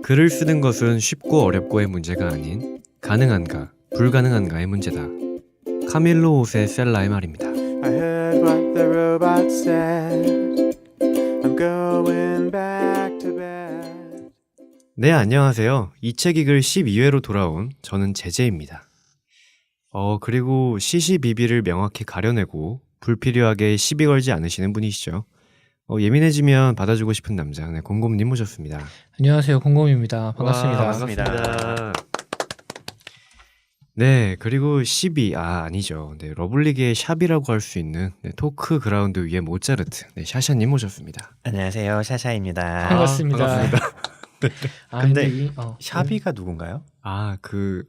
글을 쓰는 것은 쉽고 어렵고의 문제가 아닌 가능한가, 불가능한가의 문제다. 카밀로 오세 셀라의 말입니다. I heard what the robot said. I'm going back to bed. 네, 안녕하세요. 이 책 읽을 12회로 돌아온 저는 제제입니다. 그리고 시시비비를 명확히 가려내고 불필요하게 시비 걸지 않으시는 분이시죠. 예민해지면 받아주고 싶은 남자, 네, 곰곰님 모셨습니다. 안녕하세요, 곰곰입니다. 반갑습니다. 와, 반갑습니다. 네, 그리고 아니죠. 네, 러블리계의 샵이라고 할 수 있는 토크 그라운드 위의 모차르트, 네, 샤샤님 모셨습니다. 안녕하세요, 샤샤입니다. 반갑습니다. 반갑습니다. 근데 샤비가 누군가요? 그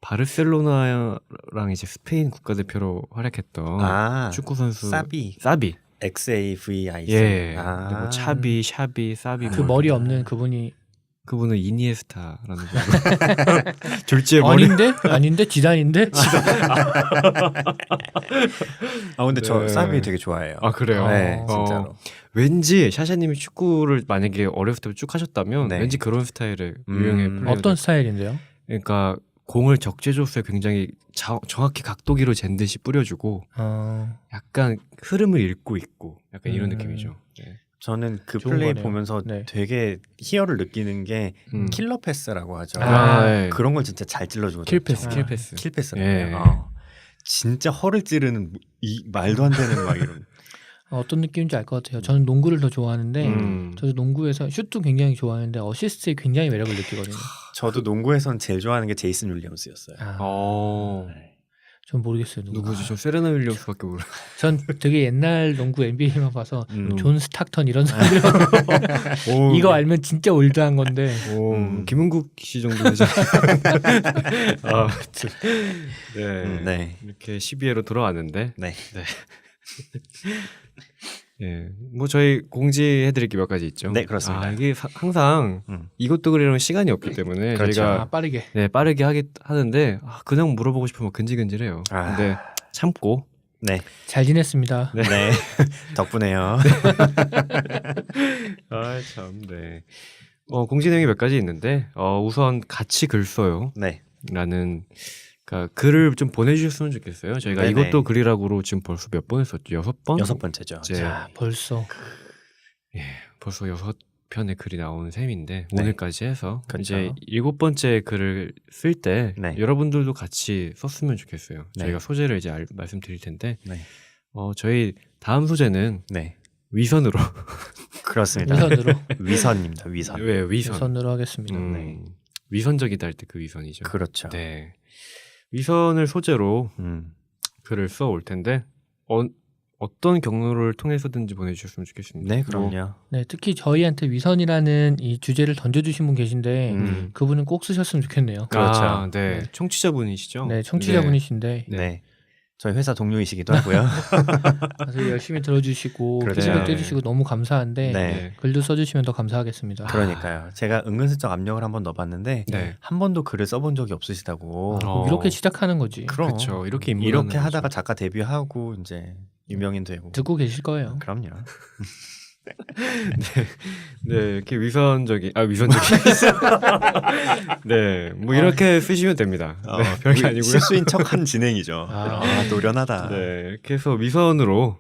바르셀로나랑 이제 스페인 국가대표로 활약했던 축구 선수 사비. XAVI. 예. 그리고 차비, 샤비, 사비. 그 머리 없는 그분은 이니에스타라는 분으로 졸지에 머리. 아닌데 지단인데. 근데 저 네. 사비 되게 좋아해요. 아, 그래요? 네, 진짜로. 왠지 샤샤님이 축구를 만약에 어렸을 때부터 쭉 하셨다면 네. 왠지 그런 스타일의 유형의 플레이어. 어떤 스타일인데요? 그러니까 공을 적재조수에 굉장히 정확히 각도기로 잰 듯이 뿌려주고 약간 흐름을 읽고 있고 약간 이런 느낌이죠. 네. 저는 그 좋은 플레이 거네요. 보면서 네. 되게 희열을 느끼는 게 킬러 패스라고 하죠. 네. 그런 걸 진짜 잘 찔러주거든요. 킬패스, 정말. 킬패스. 킬패스라고요. 예. 진짜 허를 찌르는 이 말도 안 되는 막 이런. 어떤 느낌인지 알 것 같아요. 저는 농구를 더 좋아하는데 저도 농구에서 슛도 굉장히 좋아하는데 어시스트에 굉장히 매력을 느끼거든요. 저도 농구에선 제일 좋아하는 게 제이슨 윌리엄스였어요. 전 모르겠어요. 누구지? 저 세레나 윌리엄스밖에 몰라요. 전 되게 옛날 농구 NBA만 봐서 음. 존 스탁턴 이런 사람들 이거 알면 진짜 올드한 건데. 김은국 씨 정도 되죠. 아무튼 네. 이렇게 12회로 돌아왔는데 네. 예, 뭐 저희 공지해드릴 게 몇 가지 있죠. 네, 그렇습니다. 이게 항상 이것도 그리려면 시간이 없기 때문에 그렇죠. 저희가 빠르게. 네, 빠르게 하는데 그냥 물어보고 싶으면 근질근질해요. 근데 참고 네. 잘 지냈습니다. 네. 덕분에요. 참, 네. 공지 내용이 몇 가지 있는데 우선 같이 글 써요. 네. 라는 그러니까 글을 좀 보내주셨으면 좋겠어요. 저희가 네네. 이것도 글이라고로 지금 벌써 몇 번 했었죠? 6번? 6번째죠. 이제 자, 벌써 벌써 6편의 글이 나오는 셈인데 네. 오늘까지 해서 그렇죠. 이제 7번째 글을 쓸 때 네. 여러분들도 같이 썼으면 좋겠어요. 네. 저희가 소재를 이제 말씀드릴 텐데 네. 저희 다음 소재는 네. 위선으로 그렇습니다. 위선으로 위선입니다. 위선. 왜 위선? 위선으로 하겠습니다. 네. 위선적이다 할 때 그 위선이죠. 그렇죠. 네. 위선을 소재로 음. 글을 써올 텐데 어떤 경로를 통해서든지 보내주셨으면 좋겠습니다. 네, 그럼요. 네, 특히 저희한테 위선이라는 이 주제를 던져주신 분 계신데 그분은 꼭 쓰셨으면 좋겠네요. 그렇죠. 네. 네. 청취자분이시죠? 네, 청취자분이신데 네. 저희 회사 동료이시기도 하고요. 아주 열심히 들어주시고 그렇죠. 피드백도 네. 해주시고 너무 감사한데 네. 글도 써주시면 더 감사하겠습니다. 그러니까요. 제가 은근슬쩍 압력을 한번 넣어봤는데 네. 한 번도 글을 써본 적이 없으시다고. 이렇게 시작하는 거지. 그렇죠. 이렇게 인물하는 이렇게 하다가 거죠. 작가 데뷔하고 이제 유명인 되고. 듣고 계실 거예요. 그럼요. 네, 이렇게 위선적이. 네, 뭐 이렇게 쓰시면 됩니다. 네, 별게 아니고요. 실수인 척한 진행이죠. 노련하다. 네, 이렇게 해서 위선으로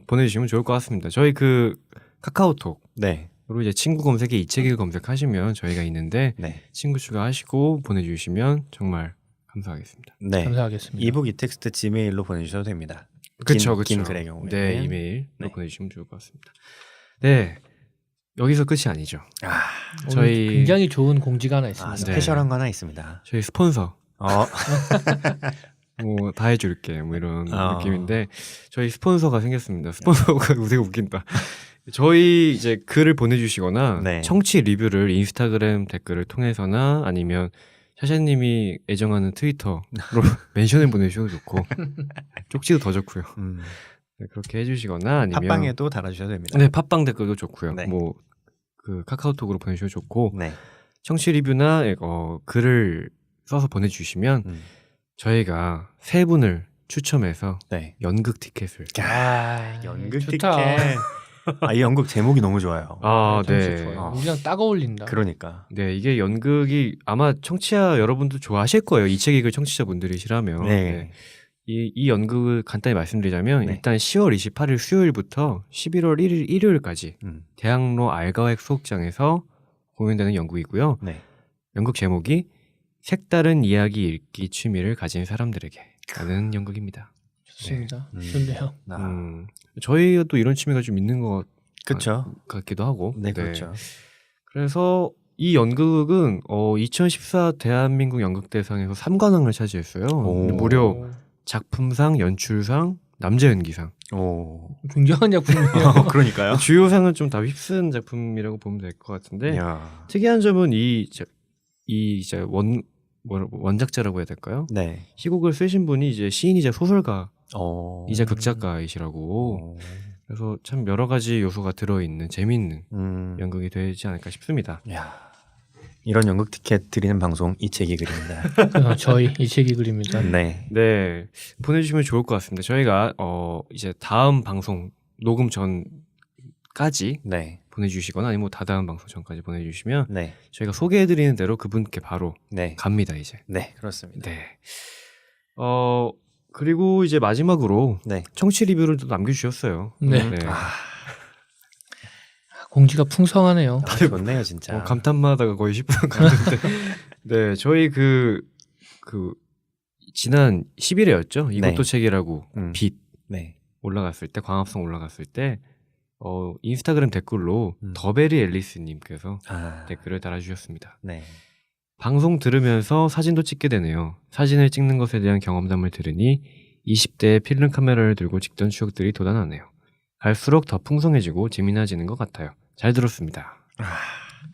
보내주시면 좋을 것 같습니다. 저희 그 카카오톡. 네. 그리고 이제 친구 검색에 이 책을 검색하시면 저희가 있는데 네. 친구 추가하시고 보내주시면 정말 감사하겠습니다. 네. 감사하겠습니다. 이북 이텍스트 지메일로 보내주셔도 됩니다. 그렇죠, 긴 글의 경우에. 네, 이메일로 네. 보내주시면 좋을 것 같습니다. 네, 여기서 끝이 아니죠. 오늘 저희 굉장히 좋은 공지가 하나 있습니다. 스페셜한 거 하나 있습니다. 저희 스폰서 어. 뭐 다 해줄게 뭐 이런 느낌인데 저희 스폰서가 생겼습니다. 스폰서가 되게 웃긴다. 저희 이제 글을 보내주시거나 네. 청취 리뷰를 인스타그램 댓글을 통해서나 아니면 샤샤님이 애정하는 트위터로 멘션을 보내주셔도 좋고 쪽지도 더 좋고요. 네, 그렇게 해주시거나 아니면 팟빵에도 달아주셔도 됩니다. 네, 팟빵 댓글도 좋고요. 네. 뭐 그 카카오톡으로 보내주셔도 좋고 네. 청취 리뷰나 글을 써서 보내주시면 저희가 3분을 추첨해서 네. 연극 티켓을 연극 좋다. 티켓. 이 연극 제목이 너무 좋아요. 아, 정치 네. 좋아요. 우리랑 딱 어울린다. 그러니까. 네, 이게 연극이 아마 청취자 여러분도 좋아하실 거예요. 이 책 읽을 청취자분들이시라면. 네. 이 연극을 간단히 말씀드리자면 네. 일단 10월 28일 수요일부터 11월 1일 일요일까지 음. 대학로 알가획 수옥장에서 공연되는 연극이고요. 네. 연극 제목이 색다른 이야기 읽기 취미를 가진 사람들에게 라는 연극입니다. 좋습니다. 네. 좋네요. 저희가 또 이런 취미가 좀 있는 것 그렇죠. 같기도 하고. 네, 그렇죠. 그래서 이 연극은 2014 대한민국 연극대상에서 3관왕을 차지했어요. 오. 무려 작품상, 연출상, 남자 연기상. 오. 굉장한 작품이에요. 그러니까요. 주요 상은 좀 다 휩쓴 작품이라고 보면 될 것 같은데 야. 특이한 점은 이 이제 원작자라고 해야 될까요? 네. 희곡을 쓰신 분이 이제 시인이자 소설가 오. 이자 극작가이시라고. 오. 그래서 참 여러 가지 요소가 들어있는 재미있는 연극. 연극이 되지 않을까 싶습니다. 야. 이런 연극 티켓 드리는 방송 이책이 그립니다. 저희 이책이 그립니다. 네. 네, 보내주시면 좋을 것 같습니다. 저희가 이제 다음 방송 녹음 전까지 네. 보내주시거나 아니면 뭐 다다음 방송 전까지 보내주시면 네. 저희가 소개해드리는 대로 그분께 바로 네. 갑니다 이제. 네. 그렇습니다. 네. 그리고 이제 마지막으로 네. 청취 리뷰를 또 남겨주셨어요. 네. 아, 공지가 풍성하네요. 좋네요, 진짜. 감탄마다가 거의 10분 갔는데. 네, 저희 그 지난 10일에였죠. 이것도 네. 책이라고 빛 네. 올라갔을 때 광합성 올라갔을 때 인스타그램 댓글로 음. 더베리 앨리스님께서 아. 댓글을 달아주셨습니다. 네. 방송 들으면서 사진도 찍게 되네요. 사진을 찍는 것에 대한 경험담을 들으니 20대에 필름 카메라를 들고 찍던 추억들이 돋아나네요. 갈수록 더 풍성해지고 재미나지는 것 같아요. 잘 들었습니다.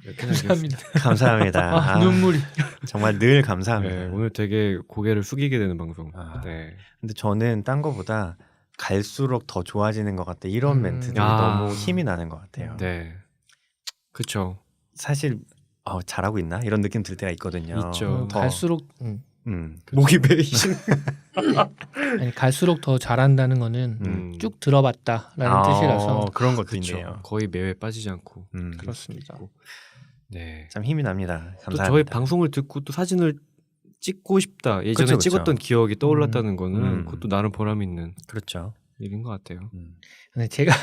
이렇게 감사합니다. 감사합니다. 눈물이. 정말 늘 감사합니다. 네, 오늘 되게 고개를 숙이게 되는 방송. 아. 네. 근데 저는 딴 거보다 갈수록 더 좋아지는 것 같다. 이런 멘트들이 아. 너무 힘이 나는 것 같아요. 네. 그쵸. 사실 잘하고 있나? 이런 느낌 들 때가 있거든요. 있죠. 더, 갈수록 목이 베이신. 아니 갈수록 더 잘한다는 거는 쭉 들어봤다라는 뜻이라서 그런 것도 그쵸. 있네요. 거의 매회 빠지지 않고. 그렇습니다. 네. 참 힘이 납니다. 또 감사합니다. 저희 방송을 듣고 또 사진을 찍고 싶다. 예전에 그쵸, 그쵸. 찍었던 기억이 떠올랐다는 거는 음. 그것도 나름 보람 있는 그렇죠. 일인 것 같아요. 근데 제가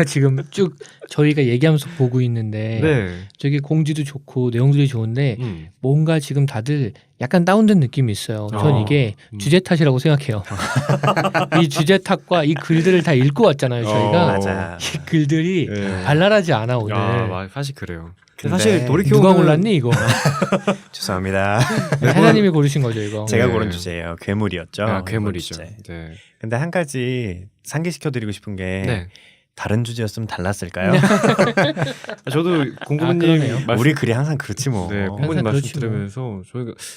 지금 쭉 저희가 얘기하면서 보고 있는데 네. 저기 공지도 좋고 내용들이 좋은데 음. 뭔가 지금 다들 약간 다운된 느낌이 있어요. 전 이게 주제 탓이라고 생각해요. 이 주제 탓과 이 글들을 다 읽고 왔잖아요. 저희가 맞아. 이 글들이 네. 발랄하지 않아 오늘. 사실 그래요. 근데 사실 돌이켜 누가 골랐니 이거? 죄송합니다. 사장님이 고르신 거죠 이거. 제가 네. 고른 주제예요. 괴물이었죠. 괴물이죠. 이번 주제. 네. 근데 한 가지 상기시켜드리고 싶은 게 네. 다른 주제였으면 달랐을까요? 저도 공부님 그러네요. 우리 글이 항상 그렇지 뭐. 네, 공부님 항상 말씀 그렇지 뭐. 들으면서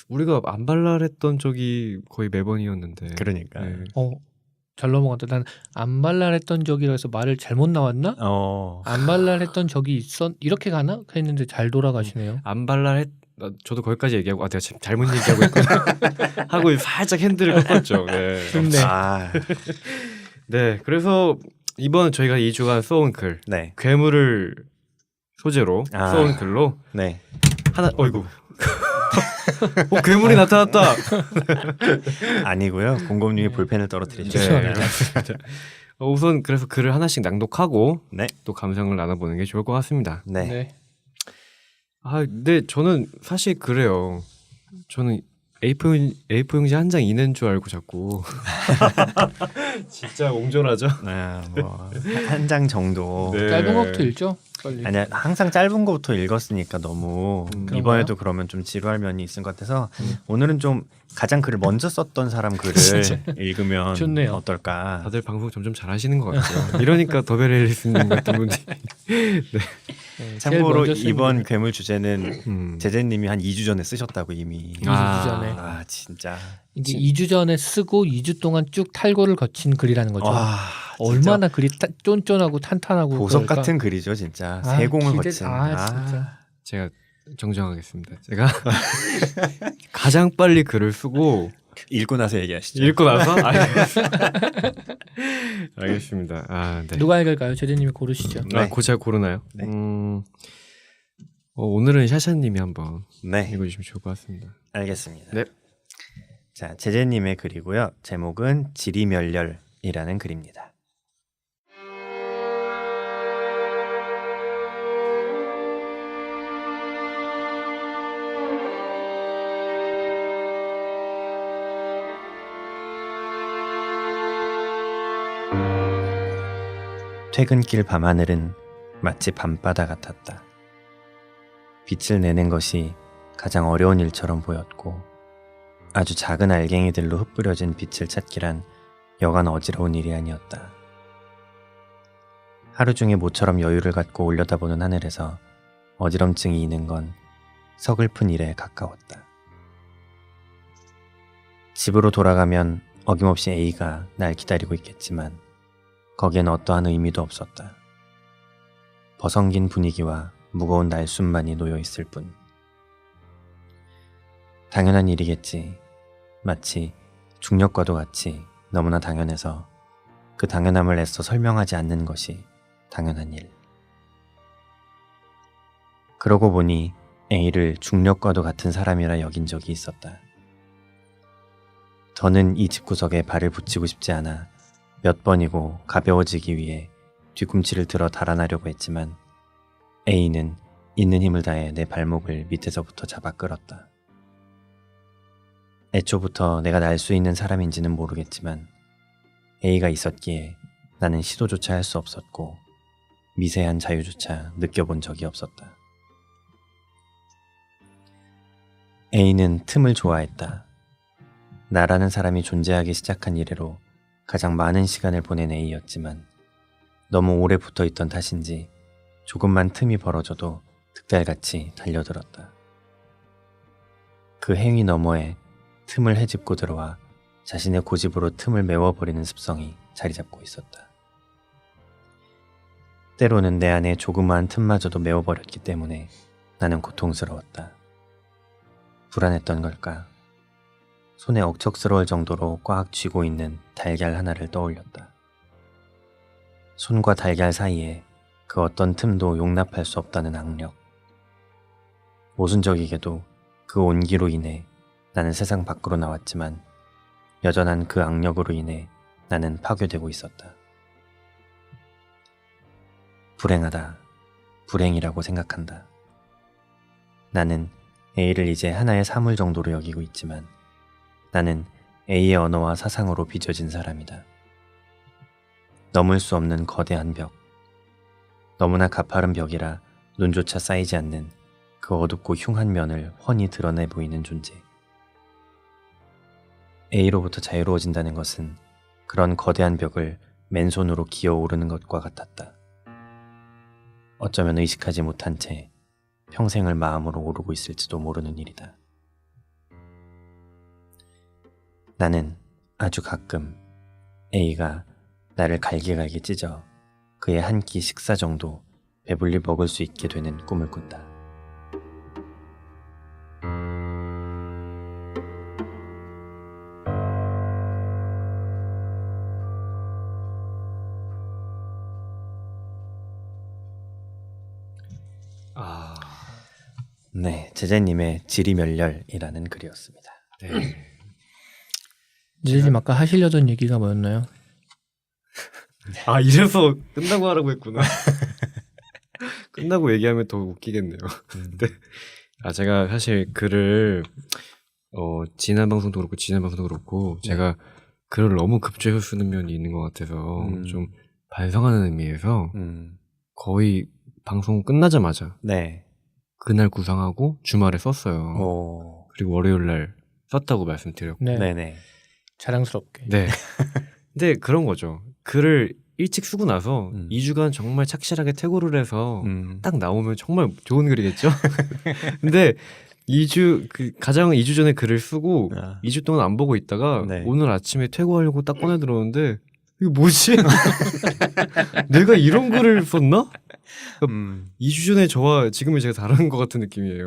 우리가 안 발랄했던 적이 거의 매번이었는데. 그러니까. 네. 잘 넘어갔다. 난 안 발랄했던 적이라 해서 말을 잘못 나왔나? 안 발랄했던 적이 이렇게 가나? 했는데 잘 돌아가시네요. 안 발랄했. 저도 거기까지 얘기하고 내가 지금 잘못 얘기하고 있구나 하고 살짝 핸들을 꺾었죠. 네. 근데 네, 그래서 이번 저희가 2주간 써온 글 네. 괴물을 소재로 써온 글로 네. 하나 어이구 괴물이 나타났다. 아니고요. 공공님이 볼펜을 떨어뜨리죠. 죄송합니다. 우선 그래서 글을 하나씩 낭독하고 네. 또 감상을 나눠보는 게 좋을 것 같습니다. 네. 근데 저는 사실 그래요. 저는 A4 용지 한 장 이낸 줄 알고 자꾸 진짜 옹졸하죠. 한 장 정도. 네. 짧은 것부터 읽죠. 빨리. 아니야, 항상 짧은 거부터 읽었으니까 너무 이번에도 그러면 좀 지루할 면이 있을 것 같아서 오늘은 좀 가장 글을 먼저 썼던 사람 글을 읽으면 좋네요. 어떨까? 다들 방송 점점 잘하시는 것 같아요. 이러니까 더베레리스님 같은 분이 제일 참고로 먼저 쓴 이번 글. 괴물 주제는 제재님이 한 2주 전에 쓰셨다고 이미. 2주 전에. 진짜. 이게 2주 전에 쓰고 2주 동안 쭉 탈고를 거친 글이라는 거죠. 와, 얼마나 글이 쫀쫀하고 탄탄하고 보석 그럴까? 같은 글이죠, 진짜. 아, 세공을 기대- 거친. 진짜. 제가 정정하겠습니다. 제가 가장 빨리 글을 쓰고 읽고 나서 얘기하시죠. 읽고 나서? 알겠습니다. 아, 네. 누가 읽을까요? 제재님이 고르시죠. 네. 잘 고르나요? 네. 오늘은 샤샤님이 한번 네, 읽어주시면 좋을 것 같습니다. 알겠습니다. 네. 자, 제재님의 글이고요. 제목은 지리멸렬이라는 글입니다. 퇴근길 밤하늘은 마치 밤바다 같았다. 빛을 내는 것이 가장 어려운 일처럼 보였고 아주 작은 알갱이들로 흩뿌려진 빛을 찾기란 여간 어지러운 일이 아니었다. 하루 중에 모처럼 여유를 갖고 올려다보는 하늘에서 어지럼증이 있는 건 서글픈 일에 가까웠다. 집으로 돌아가면 어김없이 A가 날 기다리고 있겠지만 거기엔 어떠한 의미도 없었다. 버성긴 분위기와 무거운 날숨만이 놓여 있을 뿐. 당연한 일이겠지. 마치 중력과도 같이 너무나 당연해서 그 당연함을 애써 설명하지 않는 것이 당연한 일. 그러고 보니 A를 중력과도 같은 사람이라 여긴 적이 있었다. 더는 이 집구석에 발을 붙이고 싶지 않아 몇 번이고 가벼워지기 위해 뒤꿈치를 들어 달아나려고 했지만 A는 있는 힘을 다해 내 발목을 밑에서부터 잡아 끌었다. 애초부터 내가 날 수 있는 사람인지는 모르겠지만 A가 있었기에 나는 시도조차 할 수 없었고 미세한 자유조차 느껴본 적이 없었다. A는 틈을 좋아했다. 나라는 사람이 존재하기 시작한 이래로 가장 많은 시간을 보낸 A였지만 너무 오래 붙어있던 탓인지 조금만 틈이 벌어져도 득달같이 달려들었다. 그 행위 너머에 틈을 헤집고 들어와 자신의 고집으로 틈을 메워버리는 습성이 자리 잡고 있었다. 때로는 내 안에 조그마한 틈마저도 메워버렸기 때문에 나는 고통스러웠다. 불안했던 걸까? 손에 억척스러울 정도로 꽉 쥐고 있는 달걀 하나를 떠올렸다. 손과 달걀 사이에 그 어떤 틈도 용납할 수 없다는 악력. 모순적이게도 그 온기로 인해 나는 세상 밖으로 나왔지만 여전한 그 악력으로 인해 나는 파괴되고 있었다. 불행하다. 불행이라고 생각한다. 나는 A를 이제 하나의 사물 정도로 여기고 있지만 나는 A의 언어와 사상으로 빚어진 사람이다. 넘을 수 없는 거대한 벽. 너무나 가파른 벽이라 눈조차 쌓이지 않는 그 어둡고 흉한 면을 훤히 드러내 보이는 존재. A로부터 자유로워진다는 것은 그런 거대한 벽을 맨손으로 기어오르는 것과 같았다. 어쩌면 의식하지 못한 채 평생을 마음으로 오르고 있을지도 모르는 일이다. 나는 아주 가끔 A가 나를 갈기갈기 찢어 그의 한 끼 식사 정도 배불리 먹을 수 있게 되는 꿈을 꾼다. 네, 제재님의 지리멸렬이라는 글이었습니다. 네. 제재님 아까 하시려던 얘기가 뭐였나요? 아, 이래서 끝나고 하라고 했구나. 끝나고 얘기하면 더 웃기겠네요. 네. 제가 사실 글을 지난 방송도 그렇고 지난 방송도 그렇고 제가 글을 너무 급조해서 쓰는 면이 있는 것 같아서 좀 반성하는 의미에서 거의 방송 끝나자마자 네. 그날 구상하고 주말에 썼어요. 오. 그리고 월요일 날 썼다고 말씀드렸고. 네. 네네. 자랑스럽게. 네. 근데 그런 거죠. 글을 일찍 쓰고 나서 2주간 정말 착실하게 퇴고를 해서 딱 나오면 정말 좋은 글이겠죠? 근데 2주, 가장 2주 전에 글을 쓰고 2주 동안 안 보고 있다가 네. 오늘 아침에 퇴고하려고 딱 꺼내 들었는데 이게 뭐지? 내가 이런 글을 썼나? 2주 전에 저와 지금의 제가 다른 것 같은 느낌이에요.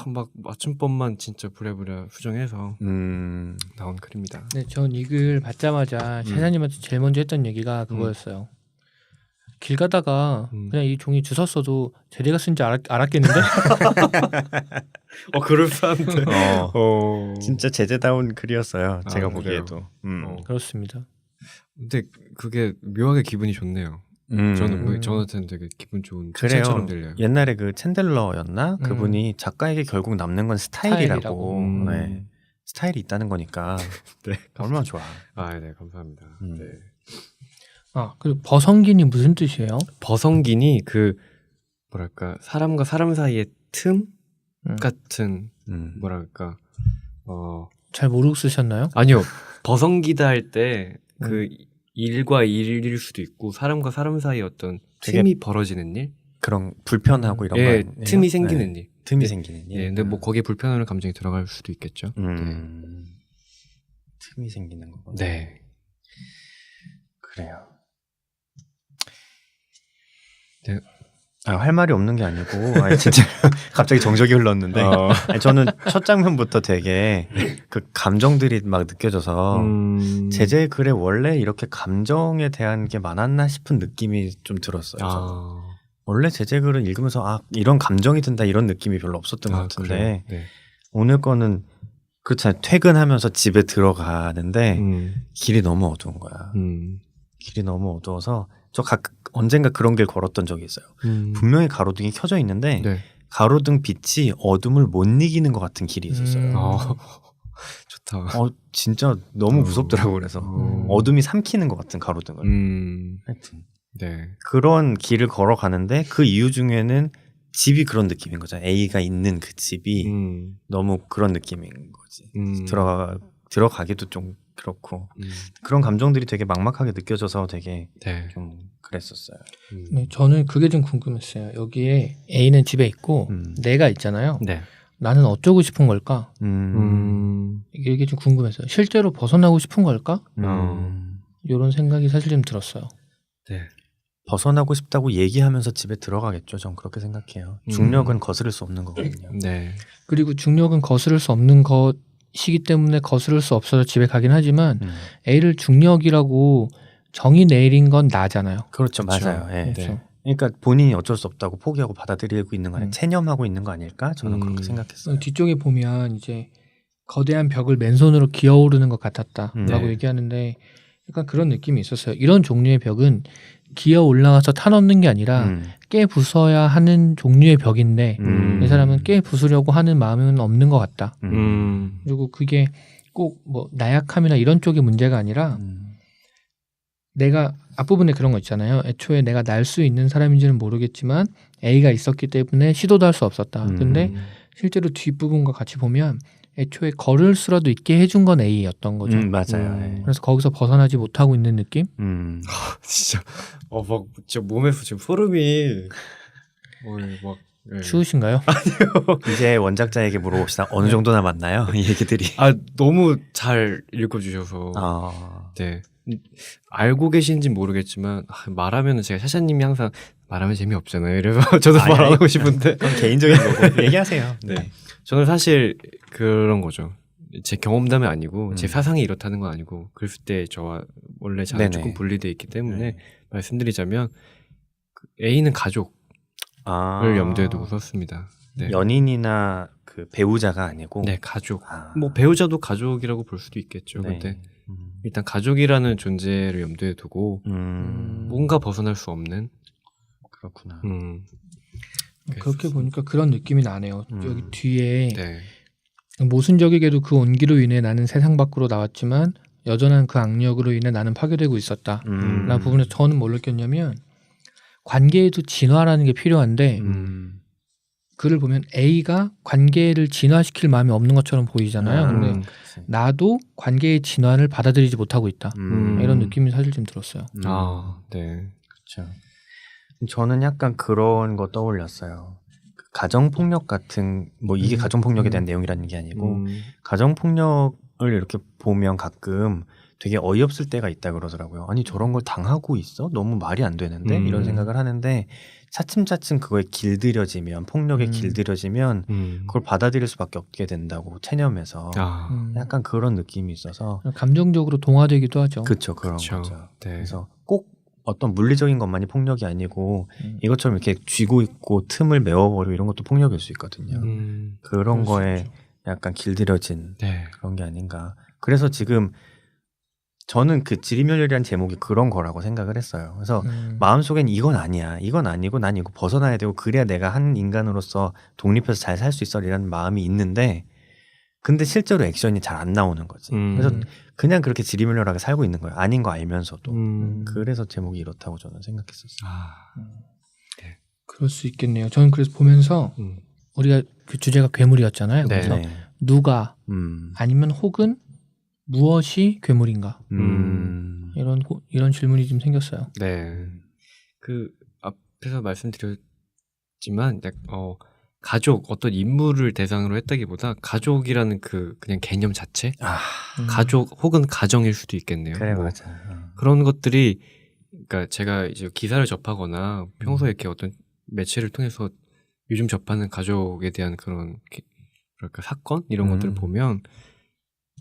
막 맞춤법만 진짜 부랴부랴 수정해서 나온 글입니다. 네, 전 이 글 받자마자 세사님한테 제일 먼저 했던 얘기가 그거였어요. 길 가다가 그냥 이 종이 주워 써도 제대가 쓴 줄 알았겠는데? 그럴싸한데. 진짜 제재다운 글이었어요. 제가 그래요? 보기에도. 그렇습니다. 근데 그게 묘하게 기분이 좋네요. 저는 저한테는 되게 기분 좋은 그래요. 칭찬처럼 들려요. 옛날에 그 챈들러였나? 그분이 작가에게 결국 남는 건 스타일이라고. 네. 스타일이 있다는 거니까. 네. 얼마나 좋아. 네, 감사합니다. 네. 그리고 버성긴이 무슨 뜻이에요? 버성긴이 그 뭐랄까 사람과 사람 사이의 틈 같은 뭐랄까 잘 모르고 쓰셨나요? 아니요. 버성기다 할 때 그 일과 일일 수도 있고 사람과 사람 사이에 어떤 틈이 벌어지는 일? 그런 불편하고 이런 예, 거. 틈이 생기는 일. 틈이 네. 생기는 일. 예, 근데 뭐 거기에 불편한 감정이 들어갈 수도 있겠죠. 틈이 생기는 거구나. 네. 그래요. 네. 할 말이 없는 게 아니고 진짜 갑자기 정적이 흘렀는데 저는 첫 장면부터 되게 그 감정들이 막 느껴져서 제재 글에 원래 이렇게 감정에 대한 게 많았나 싶은 느낌이 좀 들었어요. 원래 제재 글을 읽으면서 이런 감정이 든다 이런 느낌이 별로 없었던 것 같은데 네. 오늘 거는 그렇잖아요. 퇴근하면서 집에 들어가는데 길이 너무 어두운 거야. 길이 너무 어두워서 언젠가 그런 길 걸었던 적이 있어요. 분명히 가로등이 켜져 있는데 네. 가로등 빛이 어둠을 못 이기는 것 같은 길이 있었어요. 좋다. 진짜 너무 무섭더라고. 그래서 어둠이 삼키는 것 같은 가로등을. 하여튼 네. 그런 그런 길을 걸어가는데 그 이유 중에는 집이 그런 느낌인 거죠. A가 있는 그 집이 너무 그런 느낌인 거지. 들어가기도 좀 그렇고 그런 감정들이 되게 막막하게 느껴져서 되게 네. 좀 그랬었어요. 네, 저는 그게 좀 궁금했어요. 여기에 A는 집에 있고 내가 있잖아요. 네. 나는 어쩌고 싶은 걸까? 이게 좀 궁금했어요. 실제로 벗어나고 싶은 걸까? 이런 생각이 사실 좀 들었어요. 네. 벗어나고 싶다고 얘기하면서 집에 들어가겠죠. 전 그렇게 생각해요. 중력은 거스를 수 없는 거거든요. 네. 그리고 중력은 거스를 수 없는 것이기 때문에 거스를 수 없어서 집에 가긴 하지만 A를 중력이라고 정의 내린 건 나잖아요. 그렇죠. 그렇죠. 맞아요. 예. 그렇죠. 네. 그러니까 본인이 어쩔 수 없다고 포기하고 받아들이고 있는 거 아니라 체념하고 있는 거 아닐까? 저는 그렇게 생각했어요. 뒤쪽에 보면 이제 거대한 벽을 맨손으로 기어오르는 것 같았다라고 네. 얘기하는데 약간 그런 느낌이 있었어요. 이런 종류의 벽은 기어 올라가서 타넘는 게 아니라 깨 부숴야 하는 종류의 벽인데 이 사람은 깨 부수려고 하는 마음은 없는 것 같다. 그리고 그게 꼭 뭐 나약함이나 이런 쪽의 문제가 아니라 내가 앞부분에 그런 거 있잖아요. 애초에 내가 날 수 있는 사람인지는 모르겠지만 A가 있었기 때문에 시도도 할 수 없었다. 근데 실제로 뒷부분과 같이 보면 애초에 걸을 수라도 있게 해준 건 A였던 거죠. 맞아요. 예. 그래서 거기서 벗어나지 못하고 있는 느낌? 진짜 막 진짜 몸에서 지금 소름이 막 네. 추우신가요? 이제 원작자에게 물어봅시다. 어느 정도 남았나요? 이 얘기들이. 너무 잘 읽어주셔서 네. 알고 계신지는 모르겠지만 말하면은 제가 샤샤님이 항상 말하면 재미없잖아요. 이래서 저도 말 안 하고 싶은데 그건 개인적인 거고 얘기하세요. 네. 저는 사실 그런 거죠. 제 경험담이 아니고 제 사상이 이렇다는 건 아니고 글 쓸 때 저와 원래 자는 네네. 조금 분리되어 있기 때문에 말씀드리자면 A는 가족을 염두에 두고 썼습니다. 네. 연인이나 그 배우자가 아니고 네, 가족. 뭐 배우자도 가족이라고 볼 수도 있겠죠. 네. 근데 일단 가족이라는 존재를 염두에 두고 뭔가 벗어날 수 없는 그렇구나. 그렇게 보니까 그런 느낌이 나네요. 여기 뒤에 네. 모순적이게도 그 온기로 인해 나는 세상 밖으로 나왔지만 여전한 그 악력으로 인해 나는 파괴되고 있었다. 라는 부분에서 저는 뭘 느꼈냐면 관계에도 진화라는 게 필요한데 글을 보면 A가 관계를 진화시킬 마음이 없는 것처럼 보이잖아요. 근데 나도 관계의 진화를 받아들이지 못하고 있다. 이런 느낌이 사실 좀 들었어요. 네. 그렇죠. 저는 약간 그런 거 떠올렸어요. 가정폭력 같은 뭐 이게 가정폭력에 대한 내용이라는 게 아니고 가정폭력을 이렇게 보면 가끔 되게 어이없을 때가 있다 그러더라고요. 아니 저런 걸 당하고 있어? 너무 말이 안 되는데? 이런 생각을 하는데 차츰차츰 그거에 길들여지면 폭력에 길들여지면 그걸 받아들일 수밖에 없게 된다고 체념해서 약간 그런 느낌이 있어서 감정적으로 동화되기도 하죠. 그쵸 그런 그쵸. 거죠. 네. 그래서 꼭 어떤 물리적인 것만이 폭력이 아니고 이것처럼 이렇게 쥐고 있고 틈을 메워버리고 이런 것도 폭력일 수 있거든요. 그런 그럴 수 거에 있죠. 약간 길들여진 네. 그런 게 아닌가. 그래서 지금 저는 그 지리멸렬이라는 제목이 그런 거라고 생각을 했어요. 그래서 마음속엔 이건 아니야. 이건 아니고 난 이거 벗어나야 되고 그래야 내가 한 인간으로서 독립해서 잘 살 수 있어 이라는 마음이 있는데 근데 실제로 액션이 잘 안 나오는 거지. 그래서 그냥 그렇게 지리멸렬하게 살고 있는 거예요. 아닌 거 알면서도. 그래서 제목이 이렇다고 저는 생각했었어요. 그럴 수 있겠네요. 저는 그래서 보면서 우리가 그 주제가 괴물이었잖아요. 네. 그래서 누가 아니면 혹은 무엇이 괴물인가 이런 질문이 좀 생겼어요. 네. 그 앞에서 말씀드렸지만 가족 어떤 인물을 대상으로 했다기보다 가족이라는 그 그냥 개념 자체 가족 혹은 가정일 수도 있겠네요. 그래 뭐 맞아. 그런 것들이 그러니까 제가 이제 기사를 접하거나 평소에 이렇게 어떤 매체를 통해서 요즘 접하는 가족에 대한 그런 뭐랄까 사건 이런 것들을 보면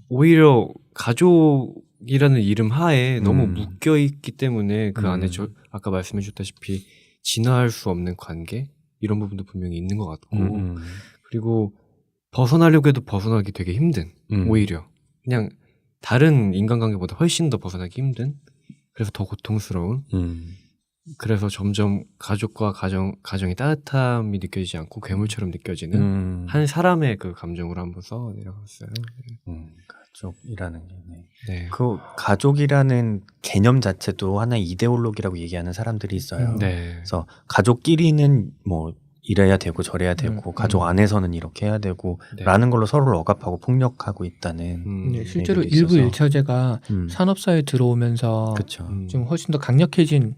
오히려 가족이라는 이름 하에 너무 묶여 있기 때문에 그 안에 저 아까 말씀해 주셨다시피 진화할 수 없는 관계 이런 부분도 분명히 있는 것 같고 그리고 벗어나려고 해도 벗어나기 되게 힘든 오히려 그냥 다른 인간관계보다 훨씬 더 벗어나기 힘든 그래서 더 고통스러운 그래서 점점 가족과 가정이 따뜻함이 느껴지지 않고 괴물처럼 느껴지는 한 사람의 그 감정으로 한번 써 내려갔어요. 가족이라는 게. 네. 그 가족이라는 개념 자체도 하나의 이데올로기라고 얘기하는 사람들이 있어요. 네. 그래서 가족끼리는 뭐 이래야 되고 저래야 되고 가족 안에서는 이렇게 해야 되고 네. 라는 걸로 서로를 억압하고 폭력하고 있다는 네, 실제로 얘기도 일부 있어서. 일처제가 산업사회에 들어오면서 그쵸. 좀 훨씬 더 강력해진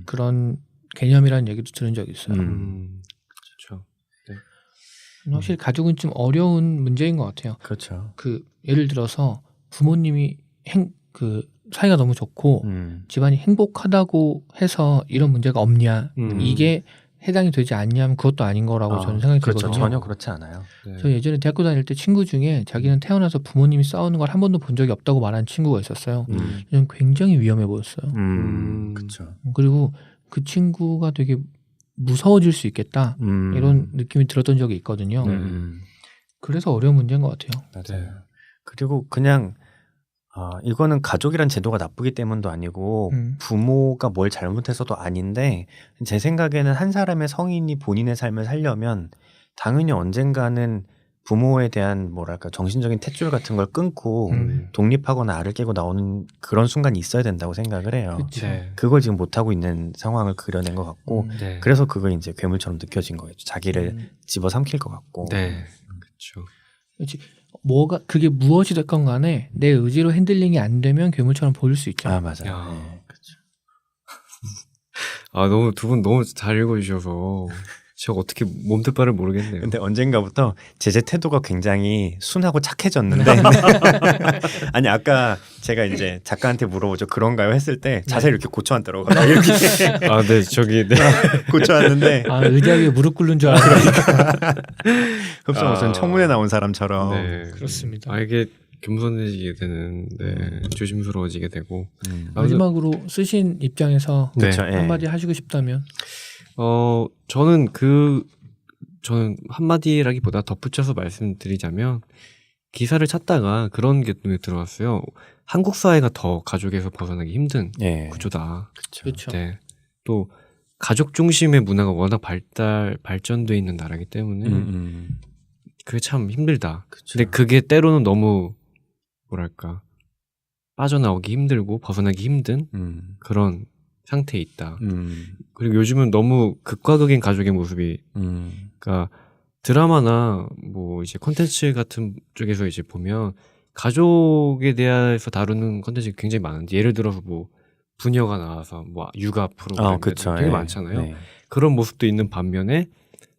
그런 개념이라는 얘기도 들은 적이 있어요. 그렇죠. 확실히 가족은 좀 어려운 문제인 것 같아요. 그렇죠. 그 예를 들어서 부모님이 그 사이가 너무 좋고 집안이 행복하다고 해서 이런 문제가 없냐 이게 해당이 되지 않냐면 그것도 아닌 거라고 저는 생각이 그렇죠. 들거든요. 전혀 그렇지 않아요. 네. 저 예전에 대학교 다닐 때 친구 중에 자기는 태어나서 부모님이 싸우는 걸 한 번도 본 적이 없다고 말하는 친구가 있었어요. 저는 굉장히 위험해 보였어요. 그렇죠. 그리고 그 친구가 되게 무서워질 수 있겠다 이런 느낌이 들었던 적이 있거든요. 그래서 어려운 문제인 것 같아요. 맞아요. 그리고 그냥 이거는 가족이란 제도가 나쁘기 때문도 아니고 부모가 뭘 잘못해서도 아닌데 제 생각에는 한 사람의 성인이 본인의 삶을 살려면 당연히 언젠가는 부모에 대한 뭐랄까 정신적인 탯줄 같은 걸 끊고 독립하거나 알을 깨고 나오는 그런 순간이 있어야 된다고 생각을 해요. 그쵸. 네. 그걸 지금 못하고 있는 상황을 그려낸 것 같고 네. 그래서 그걸 이제 괴물처럼 느껴진 거예요. 자기를 집어삼킬 것 같고. 네. 그렇죠. 그렇지. 그게 무엇이 됐건 간에 내 의지로 핸들링이 안 되면 괴물처럼 보일 수 있죠. 맞아요. 야. 네, 그렇죠. 너무 두 분 너무 잘 읽어주셔서 제가 어떻게 몸둘바를 모르겠네요. 근데 언젠가부터 제재 태도가 굉장히 순하고 착해졌는데 아니 아까 제가 이제 작가한테 물어보죠. 그런가요? 했을 때 자세를 이렇게 고쳐앉더라고요. 이렇게 네, 저기 네. 고쳐앉는데 의자 위에 무릎 꿇는 줄 알았어요. 흡사 무슨 청문회 나온 사람처럼. 네. 그렇습니다. 이게 겸손해지게 되는, 조심스러워지게 되고. 마지막으로 쓰신 입장에서 네. 그쵸, 예. 한마디 하시고 싶다면 저는 한마디라기보다 덧붙여서 말씀드리자면, 기사를 찾다가 그런 게 눈에 들어왔어요. 한국 사회가 더 가족에서 벗어나기 힘든 예. 구조다. 그렇죠. 네. 또, 가족 중심의 문화가 워낙 발전돼 있는 나라기 때문에, 그게 참 힘들다. 그쵸. 근데 그게 때로는 너무, 뭐랄까, 빠져나오기 힘들고 벗어나기 힘든 그런 상태에 있다. 그리고 요즘은 너무 극과 극인 가족의 모습이, 그러니까 드라마나 뭐 이제 콘텐츠 같은 쪽에서 이제 보면 가족에 대해서 다루는 콘텐츠가 굉장히 많은데 예를 들어서 뭐 부녀가 나와서 뭐 육아 프로그램 그쵸. 되게 예. 많잖아요. 네. 그런 모습도 있는 반면에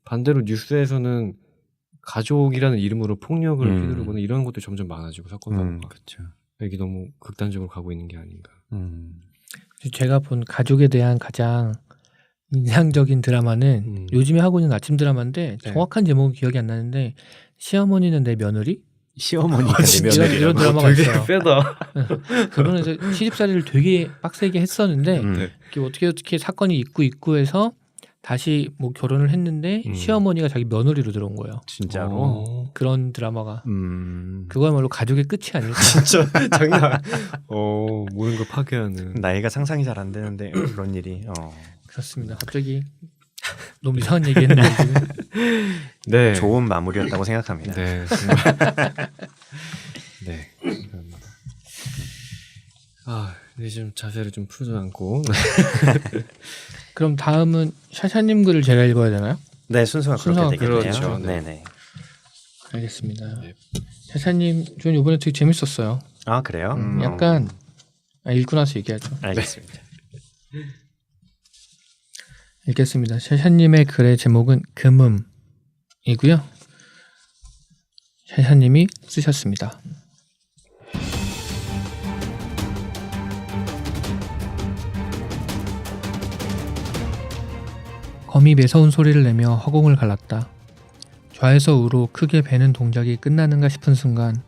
반대로 뉴스에서는 가족이라는 이름으로 폭력을 휘두르거나 이런 것도 점점 많아지고 사건 사고가. 그렇죠. 이게 너무 극단적으로 가고 있는 게 아닌가. 제가 본 가족에 대한 가장 인상적인 드라마는 요즘에 하고 있는 아침 드라마인데 네. 정확한 제목은 기억이 안 나는데 시어머니는 내 며느리? 시어머니가 이런 드라마가 되게 있어요. 빼다. 결혼해서 시집살이를 되게 빡세게 했었는데 네. 이게 어떻게 사건이 있고 해서 다시 뭐 결혼을 했는데 시어머니가 자기 며느리로 들어온 거예요. 진짜로. 그런 드라마가 음. 그거야말로 가족의 끝이 아닐까. 진짜 장난. 모든 걸 파괴하는. 나이가 상상이 잘 안 되는데 그런 일이. 그렇습니다. 갑자기 너무 이상한 얘기했는데 지금. 네. 좋은 마무리였다고 생각합니다. 네. 정말. 네. 감사합니다. 이제 좀 자세를 좀 풀어놓고. 그럼 다음은 샤샤님 글을 제가 읽어야 되나요? 네, 순서가 순서가 그렇게 되겠네요. 그렇죠. 네. 네네. 알겠습니다. 네. 샤샤님 저는 이번에 되게 재밌었어요. 아 그래요? 약간 읽고 나서 얘기하죠. 알겠습니다. 읽겠습니다. 샤샤님의 글의 제목은 금음이고요. 샤샤님이 쓰셨습니다. 거미 매서운 소리를 내며 허공을 갈랐다. 좌에서 우로 크게 베는 동작이 끝나는가 싶은 순간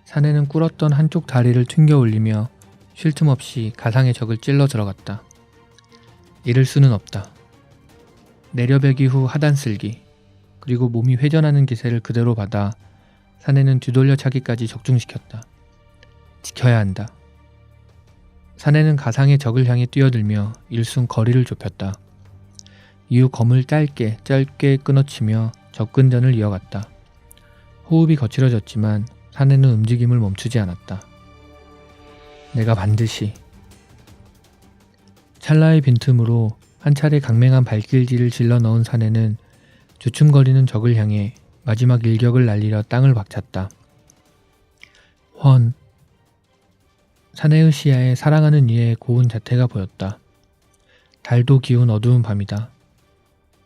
사내는 꿇었던 한쪽 다리를 튕겨 올리며 쉴 틈 없이 가상의 적을 찔러 들어갔다. 이를 수는 없다. 내려배기 후 하단 쓸기, 그리고 몸이 회전하는 기세를 그대로 받아 사내는 뒤돌려 차기까지 적중시켰다. 지켜야 한다. 사내는 가상의 적을 향해 뛰어들며 일순 거리를 좁혔다. 이후 검을 짧게 끊어치며 접근전을 이어갔다. 호흡이 거칠어졌지만 사내는 움직임을 멈추지 않았다. 내가 반드시. 찰나의 빈틈으로 한 차례 강맹한 발길질을 질러 넣은 사내는 주춤거리는 적을 향해 마지막 일격을 날리려 땅을 박찼다. 훤. 사내의 시야에 사랑하는 이의 고운 자태가 보였다. 달도 기운 어두운 밤이다.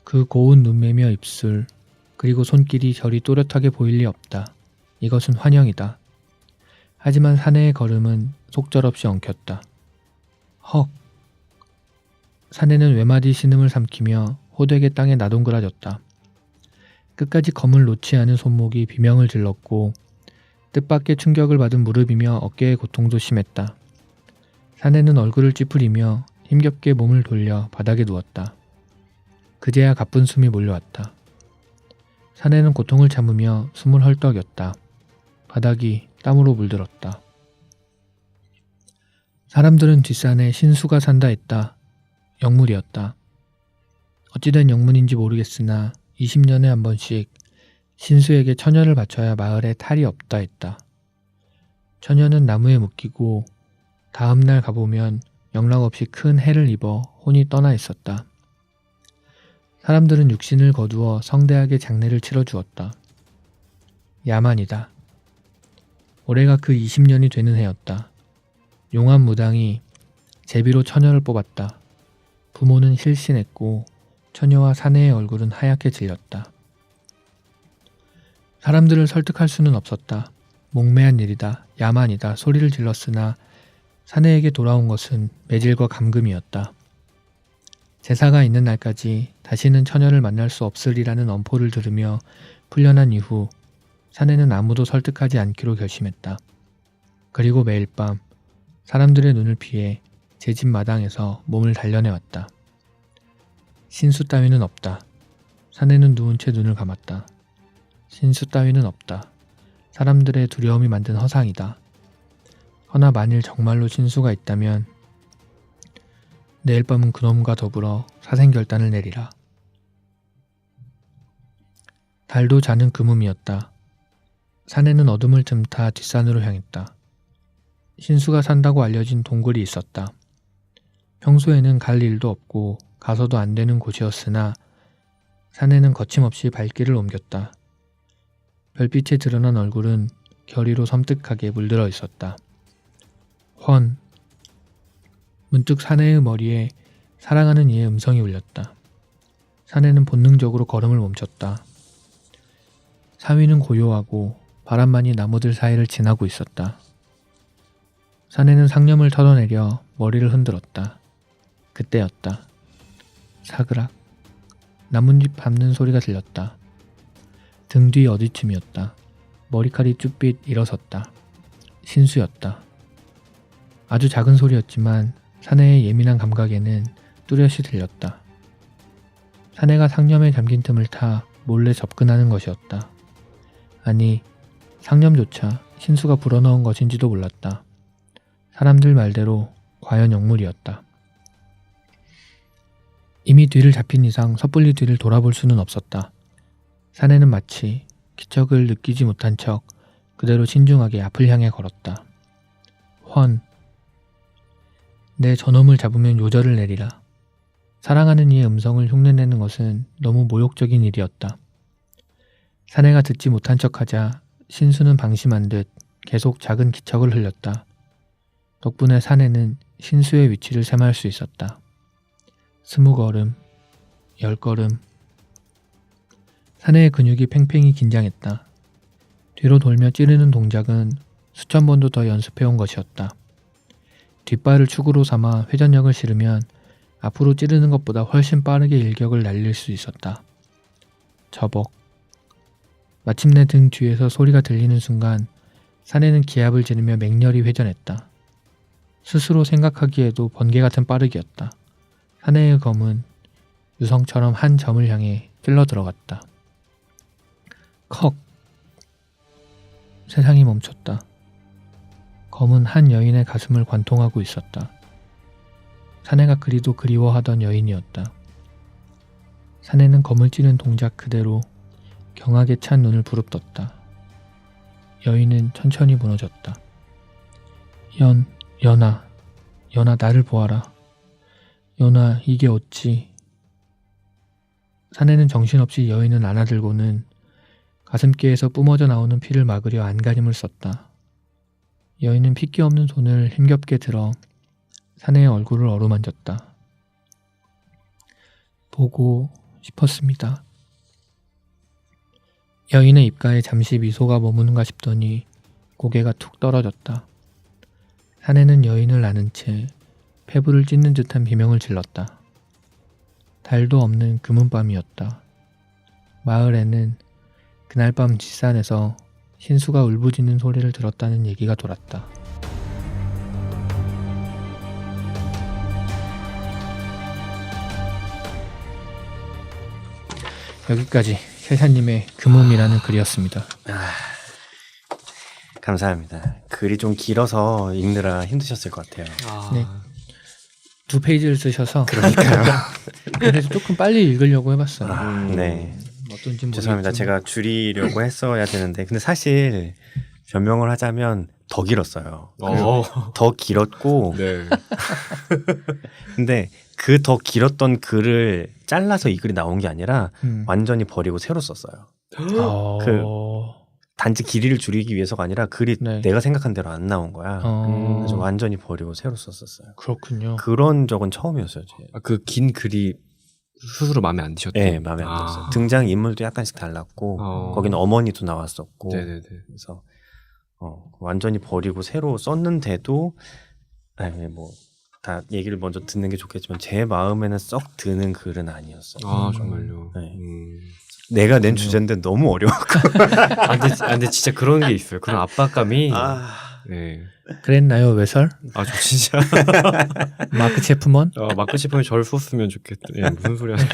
그 고운 눈매며 입술, 그리고 손길이 저리 또렷하게 보일 리 없다. 이것은 환영이다. 하지만 사내의 걸음은 속절없이 엉켰다. 헉. 사내는 외마디 신음을 삼키며 호되게 땅에 나동그라졌다. 끝까지 검을 놓지 않은 손목이 비명을 질렀고 뜻밖의 충격을 받은 무릎이며 어깨의 고통도 심했다. 사내는 얼굴을 찌푸리며 힘겹게 몸을 돌려 바닥에 누웠다. 그제야 가쁜 숨이 몰려왔다. 사내는 고통을 참으며 숨을 헐떡였다. 바닥이 땀으로 물들었다. 사람들은 뒷산에 신수가 산다 했다. 영물이었다. 어찌된 영문인지 모르겠으나 20년에 한 번씩 신수에게 처녀를 바쳐야 마을에 탈이 없다 했다. 처녀는 나무에 묶이고 다음날 가보면 영락없이 큰 해를 입어 혼이 떠나 있었다. 사람들은 육신을 거두어 성대하게 장례를 치러주었다. 야만이다. 올해가 그 20년이 되는 해였다. 용한 무당이 제비로 처녀를 뽑았다. 부모는 실신했고 처녀와 사내의 얼굴은 하얗게 질렸다. 사람들을 설득할 수는 없었다. 목매한 일이다. 야만이다. 소리를 질렀으나 사내에게 돌아온 것은 매질과 감금이었다. 제사가 있는 날까지 다시는 처녀를 만날 수 없으리라는 엄포를 들으며 풀려난 이후 사내는 아무도 설득하지 않기로 결심했다. 그리고 매일 밤 사람들의 눈을 피해 제 집 마당에서 몸을 단련해왔다. 신수 따위는 없다. 사내는 누운 채 눈을 감았다. 신수 따위는 없다. 사람들의 두려움이 만든 허상이다. 허나 만일 정말로 신수가 있다면 내일 밤은 그놈과 더불어 사생결단을 내리라. 달도 자는 금음이었다. 사내는 어둠을 틈타 뒷산으로 향했다. 신수가 산다고 알려진 동굴이 있었다. 평소에는 갈 일도 없고 가서도 안 되는 곳이었으나 사내는 거침없이 발길을 옮겼다. 별빛에 드러난 얼굴은 결의로 섬뜩하게 물들어 있었다. 훤. 문득 사내의 머리에 사랑하는 이의 음성이 울렸다. 사내는 본능적으로 걸음을 멈췄다. 사위는 고요하고 바람만이 나무들 사이를 지나고 있었다. 사내는 상념을 털어내려 머리를 흔들었다. 그때였다. 사그락. 나뭇잎 밟는 소리가 들렸다. 등 뒤 어디쯤이었다. 머리칼이 쭈삣 일어섰다. 신수였다. 아주 작은 소리였지만 사내의 예민한 감각에는 뚜렷이 들렸다. 사내가 상념에 잠긴 틈을 타 몰래 접근하는 것이었다. 아니, 상념조차 신수가 불어넣은 것인지도 몰랐다. 사람들 말대로 과연 영물이었다. 이미 뒤를 잡힌 이상 섣불리 뒤를 돌아볼 수는 없었다. 사내는 마치 기척을 느끼지 못한 척 그대로 신중하게 앞을 향해 걸었다. 훤. 내 저놈을 잡으면 요절을 내리라. 사랑하는 이의 음성을 흉내내는 것은 너무 모욕적인 일이었다. 사내가 듣지 못한 척하자 신수는 방심한 듯 계속 작은 기척을 흘렸다. 덕분에 사내는 신수의 위치를 셈할 수 있었다. 20걸음, 10걸음. 사내의 근육이 팽팽히 긴장했다. 뒤로 돌며 찌르는 동작은 수천 번도 더 연습해온 것이었다. 뒷발을 축으로 삼아 회전력을 실으면 앞으로 찌르는 것보다 훨씬 빠르게 일격을 날릴 수 있었다. 저벅. 마침내 등 뒤에서 소리가 들리는 순간 사내는 기합을 지르며 맹렬히 회전했다. 스스로 생각하기에도 번개 같은 빠르기였다. 사내의 검은 유성처럼 한 점을 향해 찔러 들어갔다. 컥. 세상이 멈췄다. 검은 한 여인의 가슴을 관통하고 있었다. 사내가 그리도 그리워하던 여인이었다. 사내는 검을 찌른 동작 그대로 경악에 찬 눈을 부릅떴다. 여인은 천천히 무너졌다. 연아, 나를 보아라. 연아, 이게 어찌. 사내는 정신없이 여인을 안아들고는 가슴께에서 뿜어져 나오는 피를 막으려 안간힘을 썼다. 여인은 핏기 없는 손을 힘겹게 들어 사내의 얼굴을 어루만졌다. 보고 싶었습니다. 여인의 입가에 잠시 미소가 머무는가 싶더니 고개가 툭 떨어졌다. 사내는 여인을 안은 채 폐부를 찢는 듯한 비명을 질렀다. 달도 없는 금은밤이었다. 마을에는 그날 밤 뒷산에서 신수가 울부짖는 소리를 들었다는 얘기가 돌았다. 여기까지 세사님의 금음이라는 글이었습니다. 감사합니다. 글이 좀 길어서 읽느라 힘드셨을 것 같아요. 네. 2페이지를 쓰셔서 그러니까요. 그래서 조금 빨리 읽으려고 해봤어요. 네. 어떤지 죄송합니다. 모르겠지만. 제가 줄이려고 했어야 되는데 근데 사실 변명을 하자면 더 길었어요. 더 길었고 네. 근데 그 더 길었던 글을 잘라서 이 글이 나온 게 아니라 완전히 버리고 새로 썼어요. 단지 길이를 줄이기 위해서가 아니라 글이 네. 내가 생각한 대로 안 나온 거야. 그래서 완전히 버리고 새로 썼었어요. 그렇군요. 그런 적은 처음이었어요. 그 긴 글이 스스로 마음에 안 드셨대요? 네, 마음에 안 들었어요. 등장 인물도 약간씩 달랐고 거기는 어머니도 나왔었고 네네네. 그래서 완전히 버리고 새로 썼는데도 아니 뭐 다 얘기를 먼저 듣는 게 좋겠지만 제 마음에는 썩 드는 글은 아니었어요. 아 정말요. 네. 내가 낸 주제인데 너무 어려웠고. 근데 진짜 그런 게 있어요. 그런 압박감이. 네. 그랬나요, 외설? 저 진짜. 마크 체프먼? 마크 셰프님 저를 썼으면 좋겠다. 예, 무슨 소리 하세요?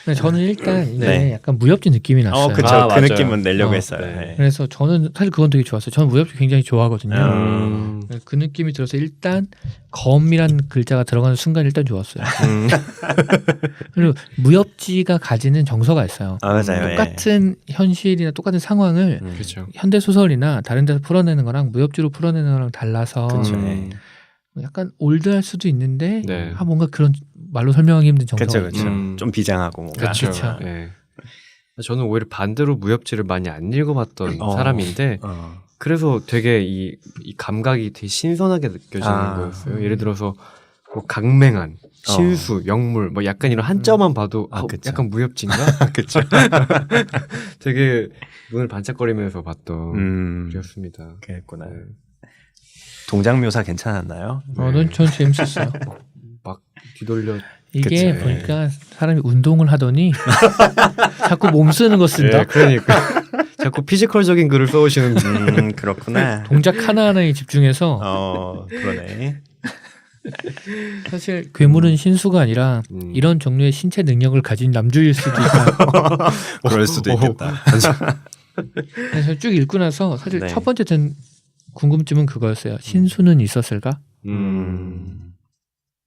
근데 저는 일단 이게 네. 약간 무협지 느낌이 났어요. 그쵸. 그 맞아요. 느낌은 내려고 했어요. 네. 네. 그래서 저는 사실 그건 되게 좋았어요. 저는 무협지 굉장히 좋아하거든요. 그 느낌이 들어서 일단 검이라는 글자가 들어가는 순간 일단 좋았어요. 그리고 무협지가 가지는 정서가 있어요. 맞아요. 똑같은 현실이나 똑같은 상황을 그렇죠. 현대 소설이나 다른 데서 풀어내는 거랑 무협지로 풀어내는 거랑 달라서 그쵸. 약간 올드할 수도 있는데 네. 뭔가 그런 말로 설명하기 힘든 정서가 그렇죠, 있죠. 그렇죠. 좀 비장하고 뭔가. 그렇죠. 그쵸. 예. 저는 오히려 반대로 무협지를 많이 안 읽어봤던 사람인데 그래서 되게 이 감각이 되게 신선하게 느껴지는 거였어요. 예를 들어서 뭐 강맹한, 신수, 영물 뭐 약간 이런 한자만 봐도 그쵸. 약간 무협지인가? 그렇죠. 되게 눈을 반짝거리면서 봤던 글이었습니다. 그랬구나. 네. 동작 묘사 괜찮았나요? 전 재밌었어요. 막 뒤돌려. 이게 그치. 보니까 사람이 운동을 하더니 자꾸 몸 쓰는 거 쓴다. 그러니까 자꾸 피지컬적인 글을 써오시는. 그렇구나. 동작 하나하나에 집중해서 그러네. 사실 괴물은 신수가 아니라 이런 종류의 신체 능력을 가진 남주일 수도 있다. 그럴 수도 있겠다. 그래서 쭉 읽고 나서 사실 네. 첫 번째 든 궁금증은 그거였어요. 신수는 있었을까?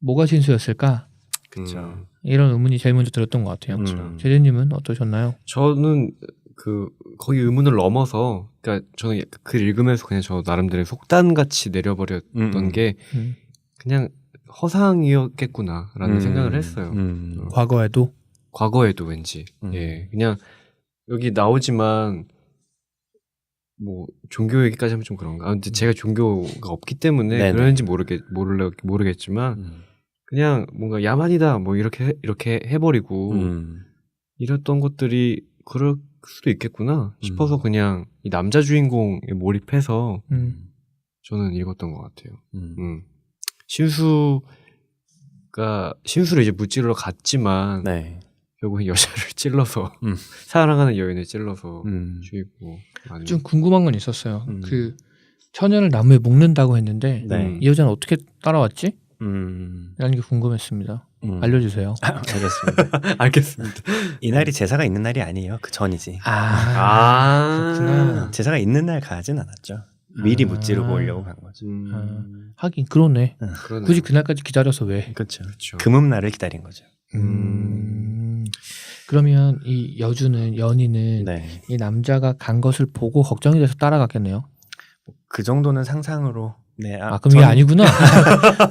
뭐가 신수였을까? 그렇죠. 이런 의문이 제일 먼저 들었던 것 같아요. 제재님은 어떠셨나요? 저는 거기 의문을 넘어서, 그러니까 저는 글 읽으면서 그냥 저 나름대로 속단 같이 내려버렸던 게 그냥 허상이었겠구나라는 생각을 했어요. 과거에도 과거에도 왠지 예, 그냥 여기 나오지만 뭐 종교 얘기까지 하면 좀 그런가. 근데 제가 종교가 없기 때문에 네네. 그런지 모르겠지만 그냥 뭔가 야만이다 뭐 이렇게 해버리고 이랬던 것들이 그럴 수도 있겠구나 싶어서 그냥 이 남자 주인공에 몰입해서 저는 읽었던 것 같아요. 신수를 이제 무찌르러 갔지만 네. 결국엔 여자를 찔러서 사랑하는 여인을 찔러서 죽이고 좀 궁금한 건 있었어요. 그 처녀를 나무에 묶는다고 했는데 네. 이 여자는 어떻게 따라왔지? 음. 라는 게 궁금했습니다. 알려주세요. 알겠습니다. 알겠습니다. 이날이 제사가 있는 날이 아니에요. 그 전이지. 그렇구나. 제사가 있는 날 가진 않았죠. 미리 무찌르고 오려고 간 거죠. 하긴 그러네. 그러네요. 굳이 그날까지 기다려서 왜? 그렇죠. 그렇죠. 금음날을 기다린 거죠. 그러면 이 연희는 네. 이 남자가 간 것을 보고 걱정이 돼서 따라갔겠네요. 그 정도는 상상으로. 네. 그럼 이게 아니구나.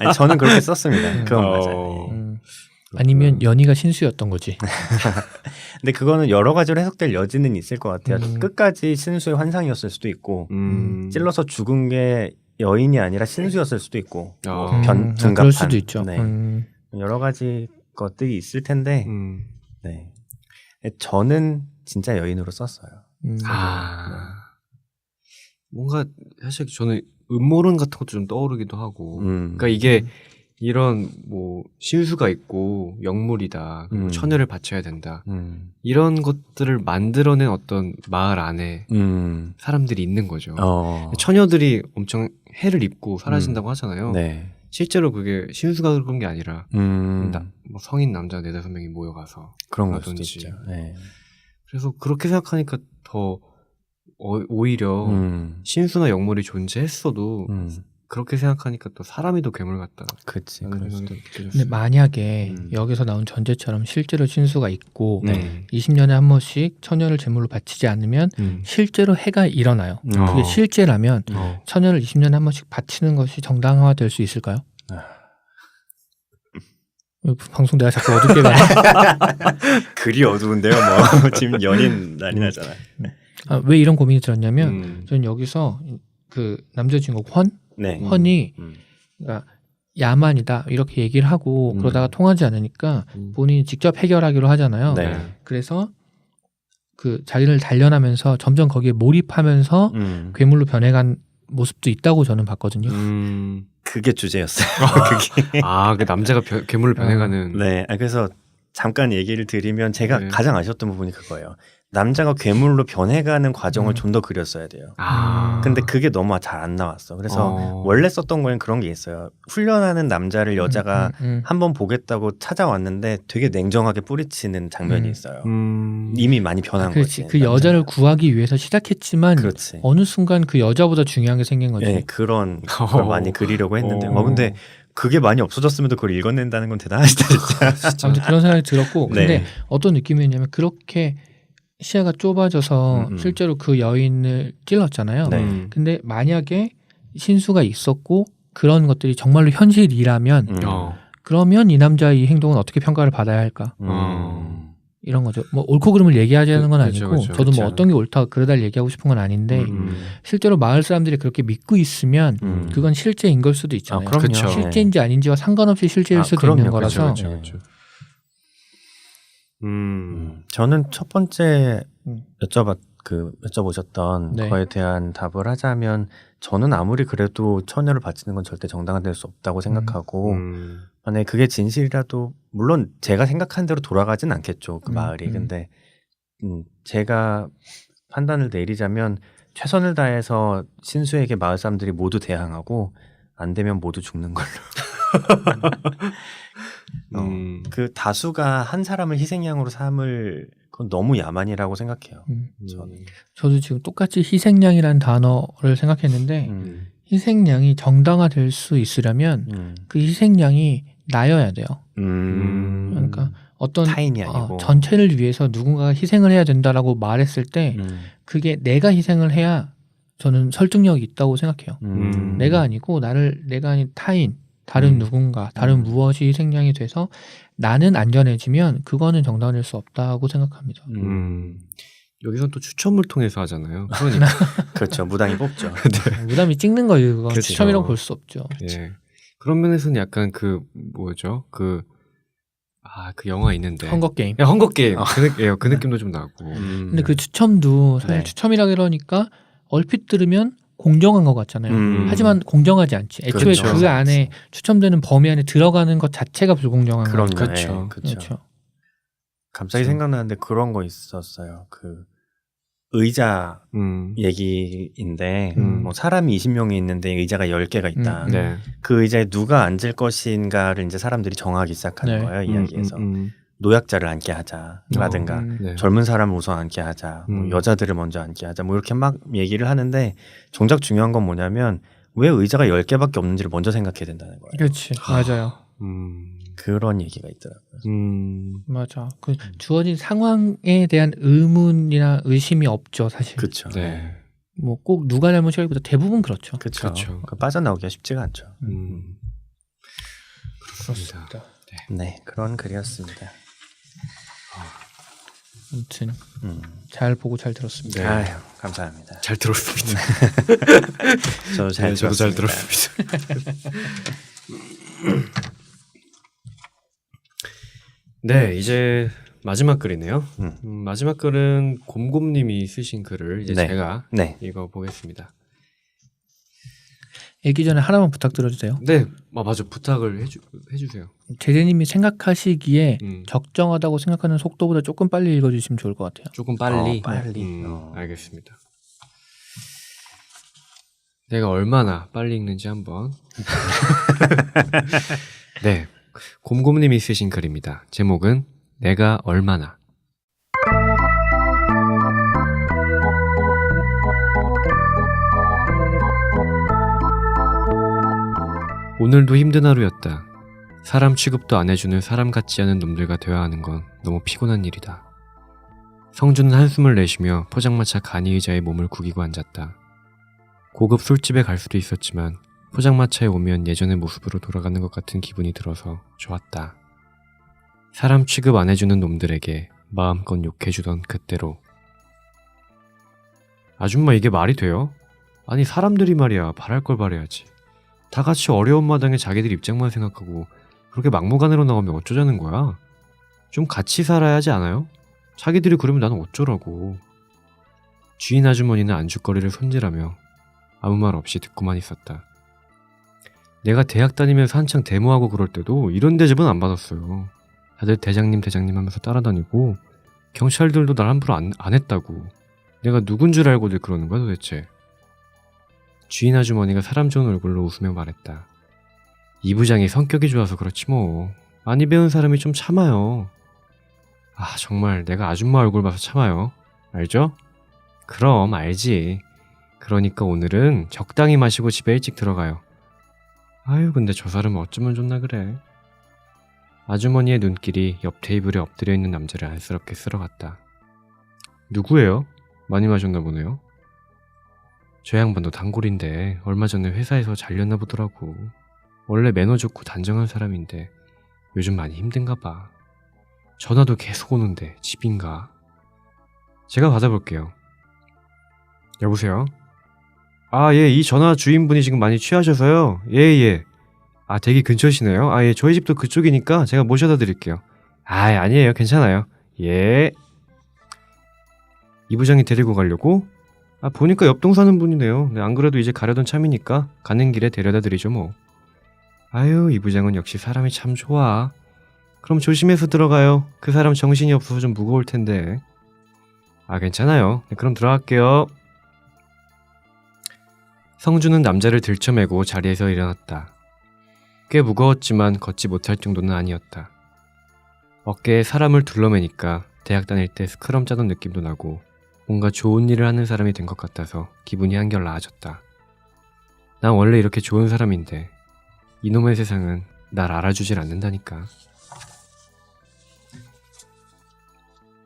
아니, 저는 그렇게 썼습니다. 그건 맞아요. 아니면 연희가 신수였던 거지. 근데 그거는 여러 가지로 해석될 여지는 있을 것 같아요. 끝까지 신수의 환상이었을 수도 있고 찔러서 죽은 게 여인이 아니라 신수였을 수도 있고 둔갑한. 그럴 수도 있죠. 네. 여러 가지 것들이 있을 텐데 네. 저는 진짜 여인으로 썼어요. 뭔가 사실 저는 음모론 같은 것도 좀 떠오르기도 하고 그러니까 이게 이런 뭐 신수가 있고 영물이다 그리고 처녀를 바쳐야 된다 이런 것들을 만들어낸 어떤 마을 안에 사람들이 있는 거죠. 처녀들이 엄청 해를 입고 사라진다고 하잖아요. 네. 실제로 그게 신수가 그런 게 아니라 뭐 성인 남자 4-5명이 모여가서 그런 걸 수도 하든지. 있죠. 네. 그래서 그렇게 생각하니까 더 오히려 신수나 영물이 존재했어도 그렇게 생각하니까 또 사람이 더 괴물 같다. 그치. 라는 그럴 생각이 수도 들었어요. 근데 만약에 여기서 나온 전제처럼 실제로 신수가 있고 네. 20년에 한 번씩 처녀를 제물로 바치지 않으면 실제로 해가 일어나요. 그게 실제라면 처녀를 20년에 한 번씩 바치는 것이 정당화될 수 있을까요? 방송 내가 자꾸 어둡게 가네. 글이 어두운데요. 뭐 지금 연인 난리 나잖아. 왜 이런 고민이 들었냐면 저는 여기서 그 남자 주인공 네. 헌이 그러니까 야만이다 이렇게 얘기를 하고 그러다가 통하지 않으니까 본인이 직접 해결하기로 하잖아요. 네. 그래서 그 자기를 단련하면서 점점 거기에 몰입하면서 괴물로 변해간 모습도 있다고 저는 봤거든요. 그게 주제였어요. 그게. 그 남자가 괴물로 변해가는. 네. 그래서 잠깐 얘기를 드리면 제가 네. 가장 아쉬웠던 부분이 그거예요. 남자가 괴물로 변해가는 과정을 좀 더 그렸어야 돼요. 근데 그게 너무 잘 안 나왔어. 그래서 원래 썼던 거엔 그런 게 있어요. 훈련하는 남자를 여자가 한번 보겠다고 찾아왔는데 되게 냉정하게 뿌리치는 장면이 있어요. 이미 많이 변한 그렇지. 거지. 그 남자가. 여자를 구하기 위해서 시작했지만 그렇지. 어느 순간 그 여자보다 중요한 게 생긴 거지. 네, 그런 걸 많이 그리려고 했는데 근데 그게 많이 없어졌음에도 그걸 읽어낸다는 건 대단하시다 진짜. 아무튼 그런 생각이 들었고 근데 네. 어떤 느낌이었냐면 그렇게 시야가 좁아져서 실제로 그 여인을 찔렀잖아요. 네. 근데 만약에 신수가 있었고 그런 것들이 정말로 현실이라면 그러면 이 남자의 이 행동은 어떻게 평가를 받아야 할까? 이런 거죠. 뭐 옳고 그름을 얘기하자는 건 아니고 그렇죠. 저도 뭐 어떤 게 옳다 그러다 얘기하고 싶은 건 아닌데 실제로 마을 사람들이 그렇게 믿고 있으면 그건 실제인 걸 수도 있잖아요. 그럼요. 그렇죠. 실제인지 아닌지와 상관없이 실제일 수도 그럼요. 있는 거라서 그렇죠. 저는 첫 번째 여쭤보셨던 네. 거에 대한 답을 하자면 저는 아무리 그래도 처녀를 바치는 건 절대 정당화될 수 없다고 생각하고 만약에 그게 진실이라도 물론 제가 생각한 대로 돌아가진 않겠죠. 그 마을이. 근데 제가 판단을 내리자면 최선을 다해서 신수에게 마을 사람들이 모두 대항하고 안 되면 모두 죽는 걸로. 그 다수가 한 사람을 희생양으로 삼을 그건 너무 야만이라고 생각해요. 저는. 저도 지금 똑같이 희생양이라는 단어를 생각했는데 희생양이 정당화될 수 있으려면 그 희생양이 나여야 돼요. 그러니까 어떤 타인이 아니고 전체를 위해서 누군가가 희생을 해야 된다라고 말했을 때 그게 내가 희생을 해야 저는 설득력이 있다고 생각해요. 내가 아니고 내가 아닌 타인, 다른 누군가, 다른 무엇이 희생양이 돼서 나는 안전해지면 그거는 정당화될 수 없다고 생각합니다. 여기선 또 추첨을 통해서 하잖아요. 그러니까 그렇죠. 무당이 뽑죠. 무담이 찍는 거예요. 그건 그렇죠. 추첨이라고 볼 수 없죠. 예. 그런 면에서는 약간 그 뭐죠? 그 영화 있는데 헝거 게임. 야, 헝거 게임. 그 느낌도 좀 나고. 근데 그 추첨도 사실 네. 추첨이라 그러니까 얼핏 들으면 공정한 것 같잖아요. 하지만 공정하지 않지. 애초에 그렇죠. 그 안에 추첨되는 범위 안에 들어가는 것 자체가 불공정한 그런 거죠. 그렇죠. 그렇죠. 갑자기 그렇죠. 생각나는데 그런 거 있었어요. 그 의자 얘기인데 뭐 사람이 20명이 있는데 의자가 10개가 있다. 네. 그 의자에 누가 앉을 것인가를 이제 사람들이 정하기 시작하는 네. 거예요. 이야기에서. 노약자를 앉게 하자라든가 네. 젊은 사람을 우선 앉게 하자. 뭐 여자들을 먼저 앉게 하자. 뭐 이렇게 막 얘기를 하는데 정작 중요한 건 뭐냐면 왜 의자가 10개밖에 없는지를 먼저 생각해야 된다는 거예요. 그렇지. 맞아요. 그런 얘기가 있더라고요. 맞아. 그 주어진 상황에 대한 의문이나 의심이 없죠, 사실. 그렇죠. 네. 뭐 꼭 누가 잘못이라기보다 대부분 그렇죠. 그렇죠. 그렇죠. 빠져나오기가 쉽지가 않죠. 그렇습니다. 네, 그런 글이었습니다. 아무튼 잘 보고 잘 들었습니다. 네. 아유, 감사합니다. 잘 들었습니다. 저도 잘 저도 잘 들었습니다. 들었습니다. 네, 이제 마지막 글이네요. 마지막 글은 곰곰님이 쓰신 글을 이제 네. 제가 네. 읽어보겠습니다. 읽기 전에 하나만 부탁드려도 돼요? 네, 맞아. 부탁을 해주세요. 제재님이 생각하시기에 음. 적정하다고 생각하는 속도보다 조금 빨리 읽어주시면 좋을 것 같아요. 조금 빨리. 빨리. 알겠습니다. 내가 얼마나 빨리 읽는지 한번. 네, 곰곰님이 쓰신 글입니다. 제목은 내가 얼마나. 오늘도 힘든 하루였다. 사람 취급도 안 해주는 사람 같지 않은 놈들과 대화하는 건 너무 피곤한 일이다. 성주는 한숨을 내쉬며 포장마차 간이 의자에 몸을 구기고 앉았다. 고급 술집에 갈 수도 있었지만 포장마차에 오면 예전의 모습으로 돌아가는 것 같은 기분이 들어서 좋았다. 사람 취급 안 해주는 놈들에게 마음껏 욕해주던 그때로. 아줌마 이게 말이 돼요? 아니 사람들이 말이야 바랄 걸 바라야지. 다 같이 어려운 마당에 자기들 입장만 생각하고 그렇게 막무가내로 나오면 어쩌자는 거야? 좀 같이 살아야 하지 않아요? 자기들이 그러면 나는 어쩌라고. 주인 아주머니는 안주거리를 손질하며 아무 말 없이 듣고만 있었다. 내가 대학 다니면서 한창 데모하고 그럴 때도 이런 대접은 안 받았어요. 다들 대장님 하면서 따라다니고 경찰들도 날 함부로 안 했다고. 내가 누군 줄 알고들 그러는 거야 도대체. 주인 아주머니가 사람 좋은 얼굴로 웃으며 말했다. 이 부장이 성격이 좋아서 그렇지 뭐. 많이 배운 사람이 좀 참아요. 아 정말 내가 아줌마 얼굴 봐서 참아요. 알죠? 그럼 알지. 그러니까 오늘은 적당히 마시고 집에 일찍 들어가요. 아유 근데 저 사람은 어쩌면 좋나 그래. 아주머니의 눈길이 옆 테이블에 엎드려 있는 남자를 안쓰럽게 쓸어갔다. 누구예요? 많이 마셨나 보네요. 저 양반도 단골인데 얼마 전에 회사에서 잘렸나 보더라고. 원래 매너 좋고 단정한 사람인데 요즘 많이 힘든가 봐. 전화도 계속 오는데 집인가? 제가 받아볼게요. 여보세요? 아, 예, 이 전화 주인분이 지금 많이 취하셔서요. 예. 아, 되게 근처시네요. 아, 예, 저희 집도 그쪽이니까 제가 모셔다 드릴게요. 아, 아니에요. 괜찮아요. 예. 이 부장이 데리고 가려고? 아, 보니까 옆동 사는 분이네요. 네, 안 그래도 이제 가려던 참이니까 가는 길에 데려다 드리죠 뭐. 아유, 이 부장은 역시 사람이 참 좋아. 그럼 조심해서 들어가요. 그 사람 정신이 없어서 좀 무거울 텐데. 아, 괜찮아요. 네, 그럼 들어갈게요. 성주는 남자를 들쳐매고 자리에서 일어났다. 꽤 무거웠지만 걷지 못할 정도는 아니었다. 어깨에 사람을 둘러매니까 대학 다닐 때 스크럼 짜던 느낌도 나고 뭔가 좋은 일을 하는 사람이 된 것 같아서 기분이 한결 나아졌다. 난 원래 이렇게 좋은 사람인데 이놈의 세상은 날 알아주질 않는다니까.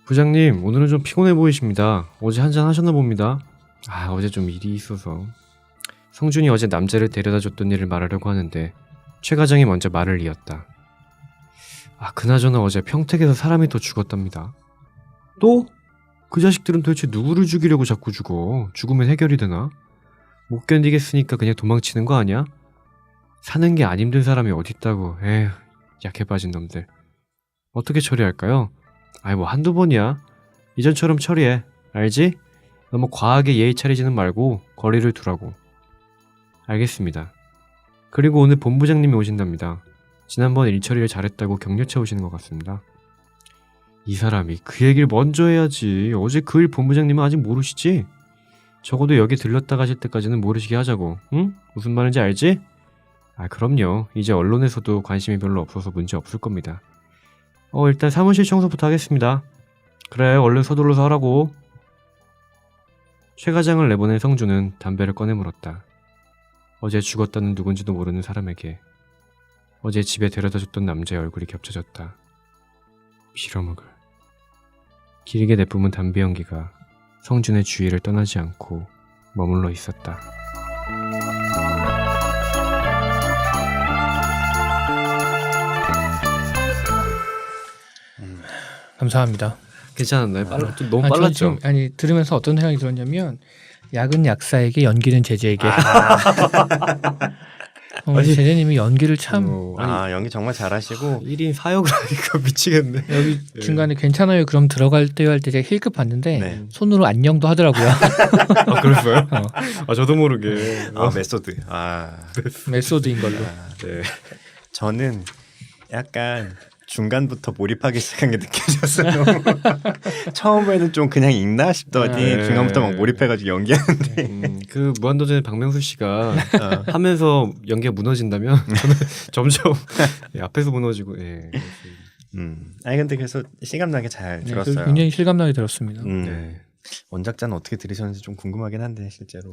부장님, 오늘은 좀 피곤해 보이십니다. 어제 한잔 하셨나 봅니다. 아, 어제 좀 일이 있어서. 성준이 어제 남자를 데려다 줬던 일을 말하려고 하는데 최 과장이 먼저 말을 이었다. 아, 그나저나 어제 평택에서 사람이 더 죽었답니다. 또? 그 자식들은 도대체 누구를 죽이려고 자꾸 죽어? 죽으면 해결이 되나? 못 견디겠으니까 그냥 도망치는 거 아니야? 사는 게 안 힘든 사람이 어딨다고. 에휴, 약해 빠진 놈들. 어떻게 처리할까요? 아이, 뭐 한두 번이야. 이전처럼 처리해. 알지? 너무 과하게 예의 차리지는 말고 거리를 두라고. 알겠습니다. 그리고 오늘 본부장님이 오신답니다. 지난번 일 처리를 잘했다고 격려차 오시는 것 같습니다. 이 사람이 그 얘기를 먼저 해야지. 어제 그 일 본부장님은 아직 모르시지? 적어도 여기 들렀다 가실 때까지는 모르시게 하자고. 응? 무슨 말인지 알지? 아, 그럼요. 이제 언론에서도 관심이 별로 없어서 문제 없을 겁니다. 일단 사무실 청소부터 하겠습니다. 그래, 얼른 서둘러서 하라고. 최 과장을 내보낸 성주는 담배를 꺼내 물었다. 어제 죽었다는 누군지도 모르는 사람에게 어제 집에 데려다줬던 남자의 얼굴이 겹쳐졌다. 빌어먹을. 길게 내뿜은 담배 연기가 성준의 주위를 떠나지 않고 머물러 있었다. 감사합니다. 괜찮았나요? 좀 너무 저는 빨랐죠? 지금, 들으면서 어떤 생각이 들었냐면 약은 약사에게 연기는 제재에게. 제재님이 연기를 참 연기 정말 잘하시고 1인 사역을 하니까 미치겠네. 여기 중간에 괜찮아요 그럼 들어갈 때요 할 때 제가 힐급 봤는데 네. 손으로 안녕도 하더라고요. 아, 그랬어요? 아, 저도 모르게. 메소드. 메소드인 걸로. 네. 저는 약간 중간부터 몰입하기 시작한 게 느껴졌어요. 처음에는 좀 그냥 읽나 싶더니 네. 중간부터 막 몰입해가지고 연기하는데 그 무한도전의 박명수 씨가 하면서 연기가 무너진다면 저는 점점 앞에서 무너지고. 예. 아니 근데 그래서 실감나게 잘 들었어요. 굉장히 실감나게 들었습니다. 네. 원작자는 어떻게 들으셨는지 좀 궁금하긴 한데 실제로.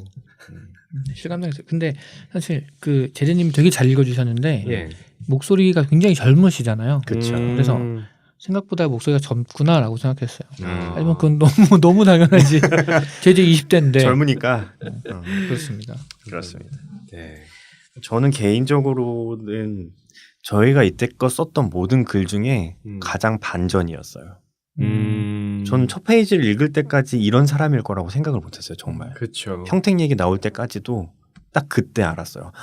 실감나게 들었어요. 근데 사실 그 제재님이 되게 잘 읽어주셨는데 예. 목소리가 굉장히 젊으시잖아요. 그렇죠. 그래서 생각보다 목소리가 젊구나라고 생각했어요. 아. 하지만 그건 너무 당연하지. 제재 20대인데 젊으니까 그렇습니다. 그렇습니다. 네. 저는 개인적으로는 저희가 이때껏 썼던 모든 글 중에 가장 반전이었어요. 저는 첫 페이지를 읽을 때까지 이런 사람일 거라고 생각을 못했어요. 정말. 그렇죠. 평택 얘기 나올 때까지도 딱 그때 알았어요.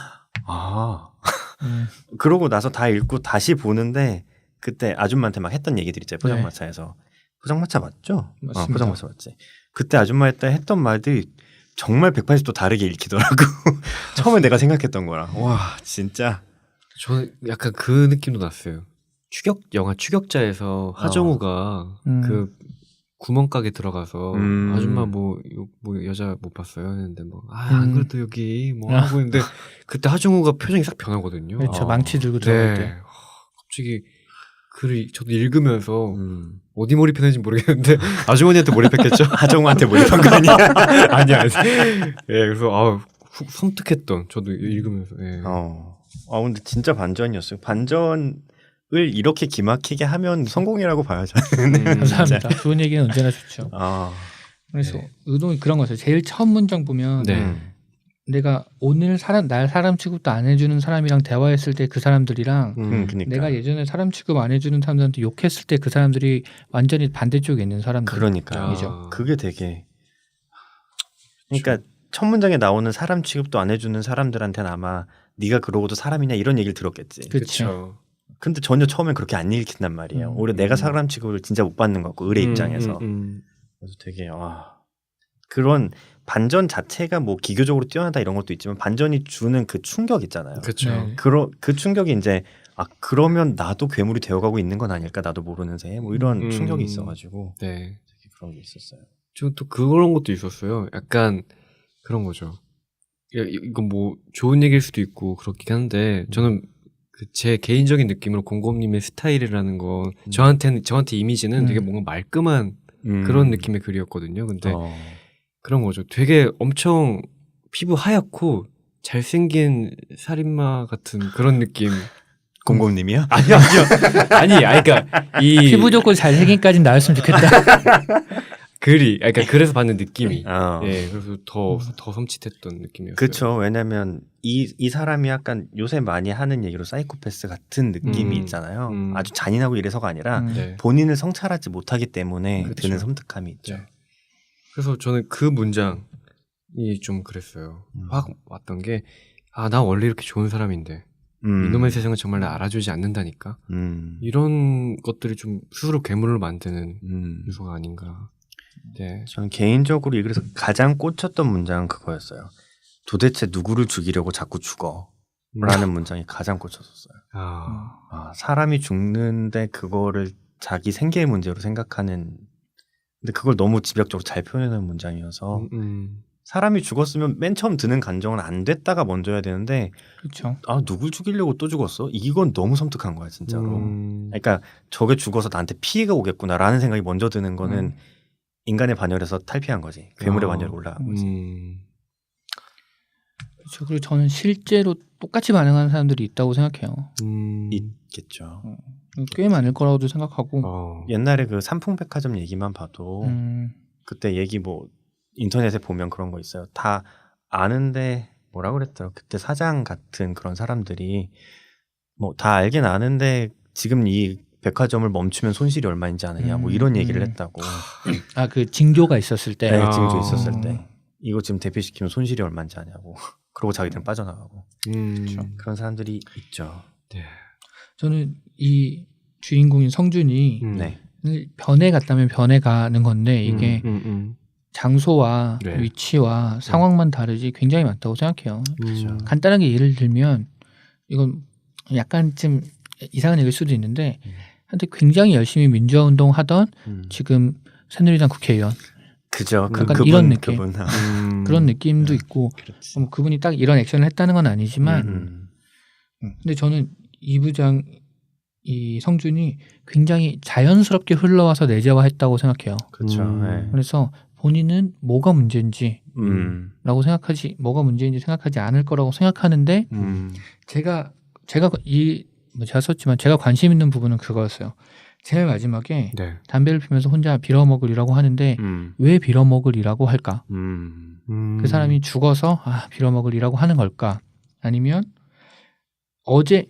그러고 나서 다 읽고 다시 보는데 그때 아줌마한테 막 했던 얘기들 있잖아요. 포장마차에서. 포장마차 맞죠? 맞습니다. 포장마차 맞지. 그때 아줌마한테 했던 말들이 정말 180도 다르게 읽히더라고. 처음에 내가 생각했던 거랑. 와 진짜. 저는 약간 그 느낌도 났어요. 영화 추격자에서 하정우가 그 구멍가게 들어가서 아줌마 뭐 여자 못 봤어요 했는데 안 그래도 여기 하고 있는데 그때 하정우가 표정이 싹 변하거든요. 그렇죠. 망치 들고 들어갈 때. 갑자기 글을 저도 읽으면서 어디 몰입했는지 모르겠는데 아주머니한테 몰입했겠죠? 하정우한테 몰입한 거 아니야? 아니. 예, 그래서 섬뜩했던 저도 읽으면서. 예. 근데 진짜 반전이었어요. 반전을 이렇게 기막히게 하면 성공이라고 봐요. 저는. 감사합니다. 좋은 얘기는 언제나 좋죠. 그래서 네. 의도는 그런 거죠. 제일 처음 문장 보면 내가 오늘 날 사람 취급도 안 해주는 사람이랑 대화했을 때 그 사람들이랑 그러니까. 내가 예전에 사람 취급 안 해주는 사람들한테 욕했을 때 그 사람들이 완전히 반대쪽에 있는 사람들. 그러니까 그게 되게 그러니까 첫 문장에 나오는 사람 취급도 안 해주는 사람들한테는 아마 네가 그러고도 사람이냐 이런 얘기를 들었겠지. 그렇죠. 근데 전혀 처음엔 그렇게 안 읽힌단 말이에요. 오히려 내가 사람 취급을 진짜 못 받는 것 같고 을의 입장에서. 그래서 되게 그런 반전 자체가 뭐 기교적으로 뛰어나다 이런 것도 있지만 반전이 주는 그 충격 있잖아요. 그렇죠. 네. 그 충격이 이제 그러면 나도 괴물이 되어가고 있는 건 아닐까 나도 모르는 새에 뭐 이런 충격이 있어가지고 네. 되게 그런 게 있었어요. 저 또 그런 것도 있었어요. 약간 그런 거죠. 이건 뭐 좋은 얘기일 수도 있고 그렇긴 한데 저는 제 개인적인 느낌으로 곰곰님의 스타일이라는 거 저한테 이미지는 되게 뭔가 말끔한 그런 느낌의 글이었거든요. 근데 그런 거죠. 되게 엄청 피부 하얗고 잘생긴 살인마 같은 그런 느낌. 곰곰님이요? 아니요. 그러니까 이 피부 좋고 잘생긴까지는 나였으면 좋겠다. 그러니까 그래서 받는 느낌이. 어. 예, 그래서 더 섬찟했던 느낌이었어요. 그렇죠. 왜냐면 이 사람이 약간 요새 많이 하는 얘기로 사이코패스 같은 느낌이 있잖아요. 아주 잔인하고 이래서가 아니라 네. 본인을 성찰하지 못하기 때문에 그쵸. 드는 섬뜩함이 있죠. 네. 그래서 저는 그 문장이 좀 그랬어요. 확 왔던 게 나 원래 이렇게 좋은 사람인데 이놈의 세상은 정말 나 알아주지 않는다니까. 이런 것들이 좀 스스로 괴물을 만드는 요소가 아닌가. 네. 저는 개인적으로 그래서 가장 꽂혔던 문장은 그거였어요. 도대체 누구를 죽이려고 자꾸 죽어? 라는 문장이 가장 꽂혔었어요. 사람이 죽는데 그거를 자기 생계의 문제로 생각하는 근데 그걸 너무 집약적으로 잘 표현하는 문장이어서 사람이 죽었으면 맨 처음 드는 감정은 안 됐다가 먼저 해야 되는데 그렇죠. 누굴 죽이려고 또 죽었어? 이건 너무 섬뜩한 거야 진짜로. 그러니까 저게 죽어서 나한테 피해가 오겠구나라는 생각이 먼저 드는 거는 인간의 반열에서 탈피한 거지. 괴물의 반열에 올라간 거지. 그렇죠. 그리고 저는 실제로 똑같이 반응하는 사람들이 있다고 생각해요. 있겠죠. 꽤 많을 거라고도 생각하고. 옛날에 그 삼풍백화점 얘기만 봐도 그때 얘기 뭐 인터넷에 보면 그런 거 있어요. 다 아는데 뭐라 그랬더라. 그때 사장 같은 그런 사람들이 뭐 다 알긴 아는데 지금 이 백화점을 멈추면 손실이 얼마인지 아느냐 뭐 이런 얘기를 했다고. 그 징조가 있었을 때. 네, 징조 있었을 때. 이거 지금 대피시키면 손실이 얼마인지 아냐고. 그러고 자기들은 빠져나가고. 그런 사람들이 있죠. 네. 저는 이 주인공인 성준이 네. 변에 갔다면 변에 가는 건데 이게 장소와 네. 위치와 상황만 다르지 굉장히 많다고 생각해요. 간단하게 예를 들면 이건 약간 좀 이상한 얘기일 수도 있는데 한때 굉장히 열심히 민주화 운동하던 지금 새누리당 국회의원 그죠. 약간 이런 느낌. 그분. 그런 느낌도 있고 뭐 그분이 딱 이런 액션을 했다는 건 아니지만 근데 저는 이 부장 이 성준이 굉장히 자연스럽게 흘러와서 내재화했다고 생각해요. 그렇죠. 네. 그래서 본인은 뭐가 문제인지 라고 생각하지 뭐가 문제인지 생각하지 않을 거라고 생각하는데 제가 썼지만 제가 관심 있는 부분은 그거였어요. 제일 마지막에 네. 담배를 피면서 혼자 빌어먹으리라고 하는데 왜 빌어먹으리라고 할까? 그 사람이 죽어서 빌어먹으리라고 하는 걸까? 아니면 어제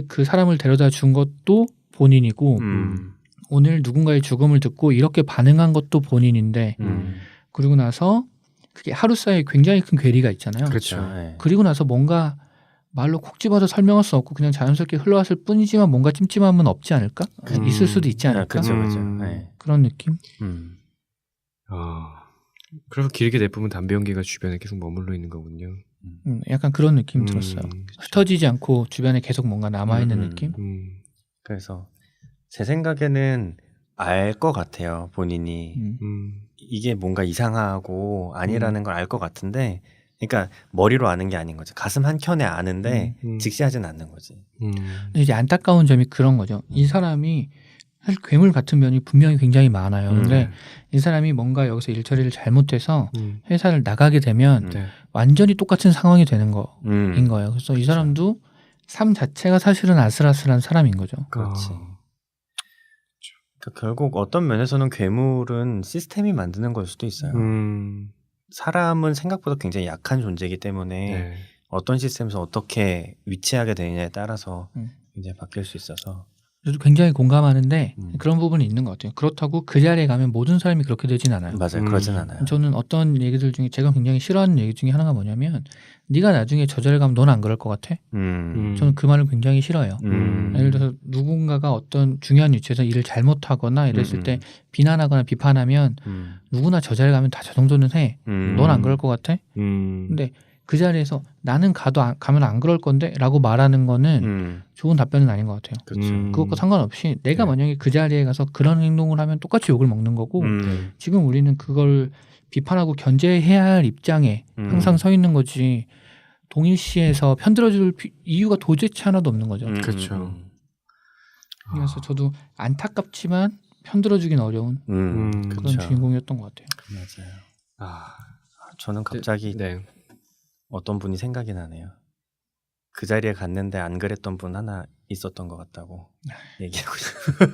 그 사람을 데려다 준 것도 본인이고 오늘 누군가의 죽음을 듣고 이렇게 반응한 것도 본인인데 그리고 나서 그게 하루 사이에 굉장히 큰 괴리가 있잖아요. 그렇죠. 네. 그리고 나서 뭔가 말로 콕 집어서 설명할 수 없고 그냥 자연스럽게 흘러왔을 뿐이지만 뭔가 찜찜함은 없지 않을까? 있을 수도 있지 않을까? 그렇죠, 그렇죠. 네. 그런 느낌? 그래서 길게 내뿜은 담배 연기가 주변에 계속 머물러 있는 거군요. 약간 그런 느낌 들었어요. 흩어지지 않고 주변에 계속 뭔가 남아있는 느낌? 그래서 제 생각에는 알 것 같아요. 본인이 이게 뭔가 이상하고 아니라는 걸 알 것 같은데 그러니까 머리로 아는 게 아닌 거죠. 가슴 한켠에 아는데 직시하진 않는 거지. 근데 이제 안타까운 점이 그런 거죠. 이 사람이 사실 괴물 같은 면이 분명히 굉장히 많아요. 근데 이 사람이 뭔가 여기서 일처리를 잘못해서 회사를 나가게 되면 네. 완전히 똑같은 상황이 되는 거인 거예요. 그래서 이 사람도 삶 자체가 사실은 아슬아슬한 사람인 거죠. 그렇지. 그러니까 결국 어떤 면에서는 괴물은 시스템이 만드는 걸 수도 있어요. 사람은 생각보다 굉장히 약한 존재이기 때문에 네. 어떤 시스템에서 어떻게 위치하게 되느냐에 따라서 굉장히 바뀔 수 있어서 저도 굉장히 공감하는데 음. 그런 부분이 있는 것 같아요. 그렇다고 그 자리에 가면 모든 사람이 그렇게 되진 않아요. 맞아요. 그러진 않아요. 저는 어떤 얘기들 중에 제가 굉장히 싫어하는 얘기 중에 하나가 뭐냐면 네가 나중에 저 자리에 가면 넌 안 그럴 것 같아? 저는 그 말을 굉장히 싫어해요. 예를 들어서 누군가가 어떤 중요한 위치에서 일을 잘못하거나 이랬을 때 비난하거나 비판하면 누구나 저 자리에 가면 다 저 정도는 해. 넌 안 그럴 것 같아? 근데 그 자리에서 나는 가면 안 그럴 건데 라고 말하는 거는 좋은 답변은 아닌 것 같아요. 그렇죠. 그것과 상관없이 내가 네. 만약에 그 자리에 가서 그런 행동을 하면 똑같이 욕을 먹는 거고 지금 우리는 그걸 비판하고 견제해야 할 입장에 항상 서 있는 거지 동일시해서 편들어줄 이유가 도대체 하나도 없는 거죠. 그렇죠. 그래서 저도 안타깝지만 편들어주긴 어려운 그런 그렇죠. 주인공이었던 것 같아요. 맞아요. 아, 저는 갑자기 네. 어떤 분이 생각이 나네요. 그 자리에 갔는데 안 그랬던 분 하나 있었던 것 같다고 얘기하고 싶어요.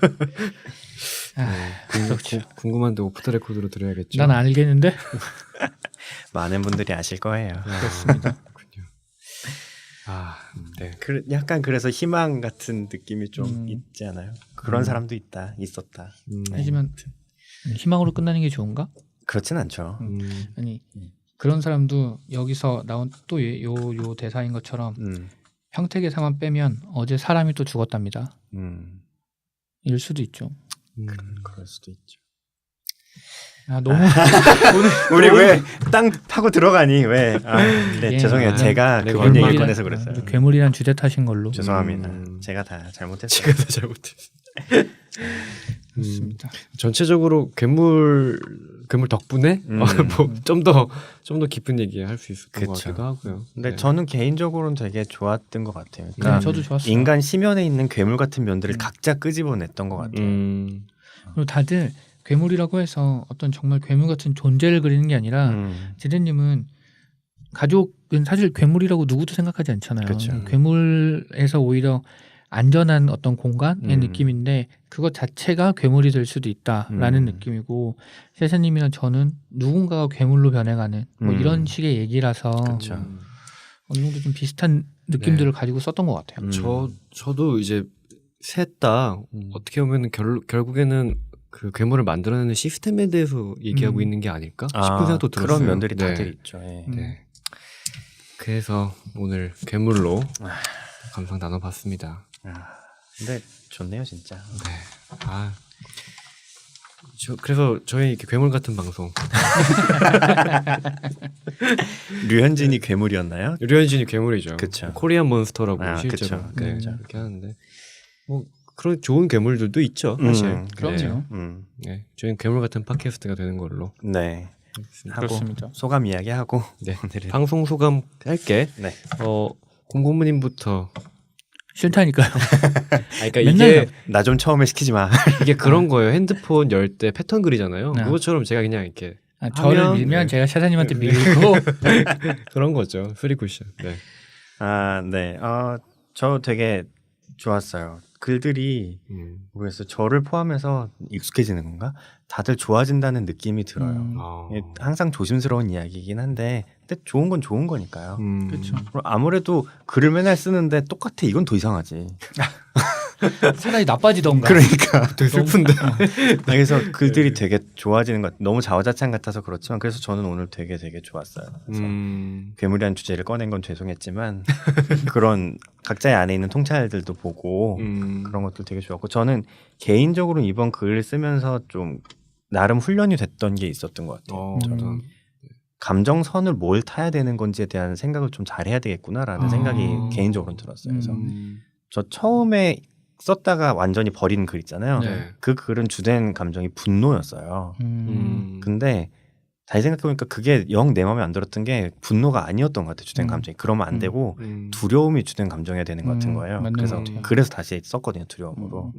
궁금한데 오프 더 레코드로 들어야겠죠. 난 알겠는데 많은 분들이 아실 거예요. 그렇습니다. 그렇군요. 아, 네. 약간 그래서 희망 같은 느낌이 좀 음. 있지 않아요? 그런 사람도 있었다. 하지만 희망으로 끝나는 게 좋은가? 그렇진 않죠. 아니 그런 사람도 여기서 나온 또 요 대사인 것처럼 평택에서만 빼면 어제 사람이 또 죽었답니다. 이럴 수도 있죠. 그럴 수도 있죠. 아 너무 우리 왜 땅 파고 들어가니? 왜? 네, 예, 죄송해요. 제가 네, 그분 얘기 괴물이라- 꺼내서 그랬어요. 괴물이란 주제 탓인 걸로. 죄송합니다. 제가 다 잘못했어요. 제가 다 잘못했어요. 그렇습니다. 전체적으로 괴물 덕분에 좀 더 깊은 얘기 할 수 있었던 것 그쵸. 같기도 하고요. 근데 네. 저는 개인적으로는 되게 좋았던 것 같아요. 네, 그러니까 저도 좋았어요. 인간 심연에 있는 괴물 같은 면들을 각자 끄집어냈던 것 같아요. 그리고 다들 괴물이라고 해서 어떤 정말 괴물 같은 존재를 그리는 게 아니라 제재님은 가족은 사실 괴물이라고 누구도 생각하지 않잖아요. 그쵸. 괴물에서 오히려 안전한 어떤 공간의 느낌인데 그것 자체가 괴물이 될 수도 있다라는 느낌이고 세사님이나 저는 누군가가 괴물로 변해가는 뭐 이런 식의 얘기라서 그쵸. 어느 정도 좀 비슷한 느낌들을 가지고 썼던 것 같아요. 저도 이제 셋 다 어떻게 보면 결국에는 그 괴물을 만들어내는 시스템에 대해서 얘기하고 있는 게 아닐까 싶은 생각도 들었어요. 그런 면들이 네. 다들 있죠. 예. 네. 그래서 오늘 괴물로 감상 나눠봤습니다. 근데 좋네요, 진짜. 네. 아, 그래서 저희 이렇게 괴물 같은 방송 류현진이 괴물이었나요? 류현진이 괴물이죠. 그쵸. 코리안 몬스터라고 실제로 그쵸. 네, 그쵸. 그렇게 하는데 뭐 그런 좋은 괴물들도 있죠, 사실. 그럼요. 네, 저희는 괴물 같은 팟캐스트가 되는 걸로. 네. 하고 그렇습니다. 소감 이야기하고 네. 오늘은 방송 소감 할게. 네. 공고문님부터. 싫다니까요. 그러니까 맨날 나 좀 처음에 시키지 마. 이게 그런 거예요. 핸드폰 열 때 패턴 그리잖아요. 네. 그것처럼 제가 그냥 이렇게 저를 하면, 밀면 네. 제가 샤사님한테 밀고 그런 거죠. 쓰리 쿠션. 네. 네. 저 되게 좋았어요. 글들이 모르겠어요. 저를 포함해서 익숙해지는 건가? 다들 좋아진다는 느낌이 들어요. 항상 조심스러운 이야기이긴 한데 근데 좋은 건 좋은 거니까요. 그렇죠. 아무래도 글을 맨날 쓰는데 똑같아. 이건 더 이상하지. 차라리 나빠지던가. 그러니까 되게 슬픈데. 그래서 글들이 되게 좋아지는 것 너무 자화자찬 같아서 그렇지만 그래서 저는 오늘 되게 좋았어요. 그래서 괴물이라는 주제를 꺼낸 건 죄송했지만 그런 각자의 안에 있는 통찰들도 보고 그런 것들 되게 좋았고 저는 개인적으로 이번 글을 쓰면서 좀 나름 훈련이 됐던 게 있었던 것 같아요. 저는 감정선을 뭘 타야 되는 건지에 대한 생각을 좀 잘해야 되겠구나라는 생각이 개인적으로 들었어요. 그래서 저 처음에 썼다가 완전히 버린 글 있잖아요. 네. 그 글은 주된 감정이 분노였어요. 근데 다시 생각해보니까 그게 영 내 마음에 안 들었던 게 분노가 아니었던 것 같아요. 주된 감정이. 그러면 안 되고 두려움이 주된 감정이어야 되는 것 같은 거예요. 맞는 그래서 것 같아요. 그래서 다시 썼거든요. 두려움으로.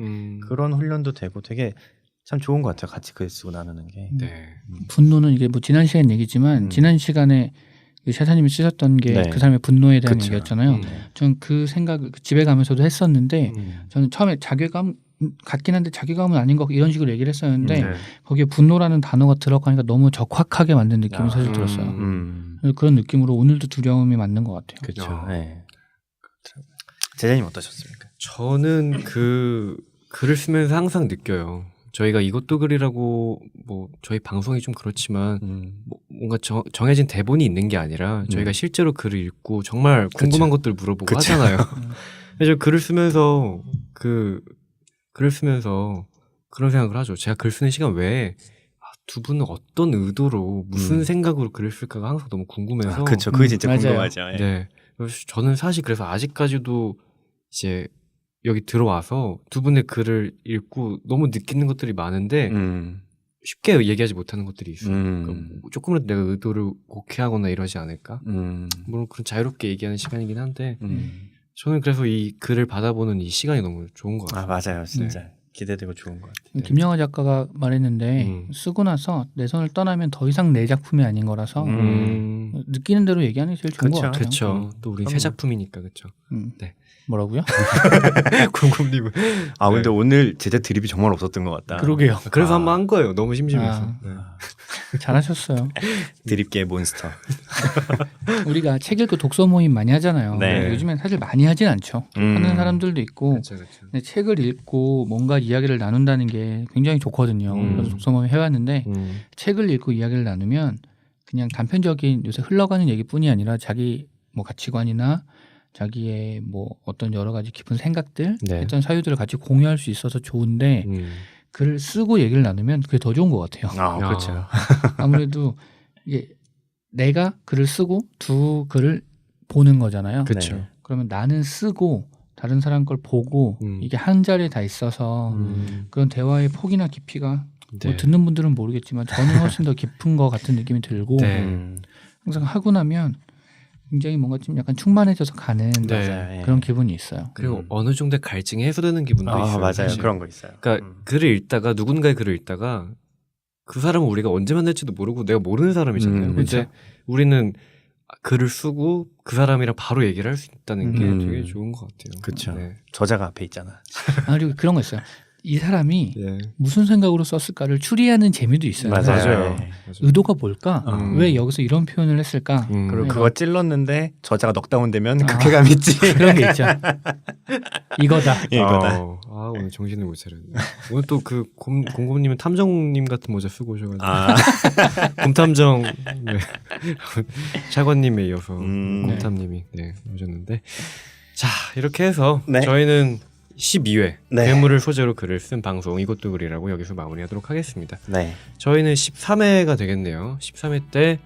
그런 훈련도 되고 되게 참 좋은 것 같아요. 같이 글 쓰고 나누는 게. 네. 분노는 이게 뭐 지난 시간 얘기지만 지난 시간에 그 샤사님이 쓰셨던 게 그 네. 사람의 분노에 대한 그쵸. 얘기였잖아요. 저는 그 생각을 집에 가면서도 했었는데 저는 처음에 자괴감 같긴 한데 자괴감은 아닌 것 이런 식으로 얘기를 했었는데 거기에 분노라는 단어가 들어가니까 너무 적확하게 만든 느낌이 사실 들었어요. 그래서 그런 느낌으로 오늘도 두려움이 맞는 것 같아요. 그렇죠. 네. 제자님 어떠셨습니까? 저는 그 글을 쓰면서 항상 느껴요. 저희가 이것도 글이라고 뭐 저희 방송이 좀 그렇지만 뭐 뭔가 정해진 대본이 있는 게 아니라 저희가 실제로 글을 읽고 정말 궁금한 것들 물어보고 그쵸. 하잖아요. 그래서 글을 쓰면서 글을 쓰면서 그런 생각을 하죠. 제가 글 쓰는 시간 외에 두 분은 어떤 의도로 무슨 생각으로 글을 쓸까가 항상 너무 궁금해서. 그렇죠. 그게 진짜 맞아요. 궁금하죠. 예. 네. 그래서 저는 사실 그래서 아직까지도 이제 여기 들어와서 두 분의 글을 읽고 너무 느끼는 것들이 많은데 쉽게 얘기하지 못하는 것들이 있어요. 그러니까 뭐 조금이라도 내가 의도를 곡해하거나 이러지 않을까? 물론 그런 자유롭게 얘기하는 시간이긴 한데 저는 그래서 이 글을 받아보는 이 시간이 너무 좋은 것 같아요. 맞아요. 진짜 기대되고 좋은 것 같아요. 김영하 작가가 말했는데 쓰고 나서 내 손을 떠나면 더 이상 내 작품이 아닌 거라서 느끼는 대로 얘기하는 게 제일 좋은 것 같아요. 그렇죠. 또 우리 새 작품이니까 그렇죠. 네. 뭐라고요? 공공님은. 근데 오늘 제재 드립이 정말 없었던 것 같다. 그러게요. 그래서 한번 한 거예요. 너무 심심해서. 아. 네. 잘하셨어요. 드립계의 몬스터. 우리가 책 읽고 독서 모임 많이 하잖아요. 네. 요즘엔 사실 많이 하진 않죠. 하는 사람들도 있고 그렇죠. 근데 책을 읽고 뭔가 이야기를 나눈다는 게 굉장히 좋거든요. 그래서 독서 모임 해왔는데 책을 읽고 이야기를 나누면 그냥 단편적인 요새 흘러가는 얘기뿐이 아니라 자기 뭐 가치관이나 자기의 뭐 어떤 여러 가지 깊은 생각들, 네. 어떤 사유들을 같이 공유할 수 있어서 좋은데 글을 쓰고 얘기를 나누면 그게 더 좋은 것 같아요. 그렇죠. 아무래도 이게 내가 글을 쓰고 두 글을 보는 거잖아요. 그렇죠. 네. 그러면 나는 쓰고 다른 사람 걸 보고 이게 한 자리에 다 있어서 그런 대화의 폭이나 깊이가 네. 뭐 듣는 분들은 모르겠지만 저는 훨씬 더 깊은 것 같은 느낌이 들고 네. 항상 하고 나면 굉장히 뭔가 좀 약간 충만해져서 가는 네. 맞아요. 예. 그런 기분이 있어요. 그리고 어느 정도의 갈증이 해소되는 기분도 있어요. 맞아요. 사실. 그런 거 있어요. 그러니까 글을 읽다가 누군가의 글을 읽다가 그 사람은 우리가 언제 만날지도 모르고 내가 모르는 사람이잖아요. 근데 그렇죠. 우리는 글을 쓰고 그 사람이랑 바로 얘기를 할 수 있다는 게 음. 되게 좋은 것 같아요. 그렇죠. 네. 저자가 앞에 있잖아. 그리고 그런 거 있어요. 이 사람이 네. 무슨 생각으로 썼을까를 추리하는 재미도 있어요. 맞아요. 의도가 뭘까? 왜 여기서 이런 표현을 했을까? 그리고 네. 그거 찔렀는데 저자가 넉다운 되면 그 쾌감 있지. 그런 게 있죠. 이거다. 예, 이거다. 오늘 정신을 못 차렸네. 오늘 또 그 공곰님은 탐정님 같은 모자 쓰고 오셔가지고 곰탐정 네. 차관님에 이어서 곰탐님이 네, 오셨는데 자 이렇게 해서 네. 저희는 12회 네. 괴물을 소재로 글을 쓴 방송 이것도 글이라고 여기서 마무리하도록 하겠습니다. 네. 저희는 13회가 되겠네요. 13회 때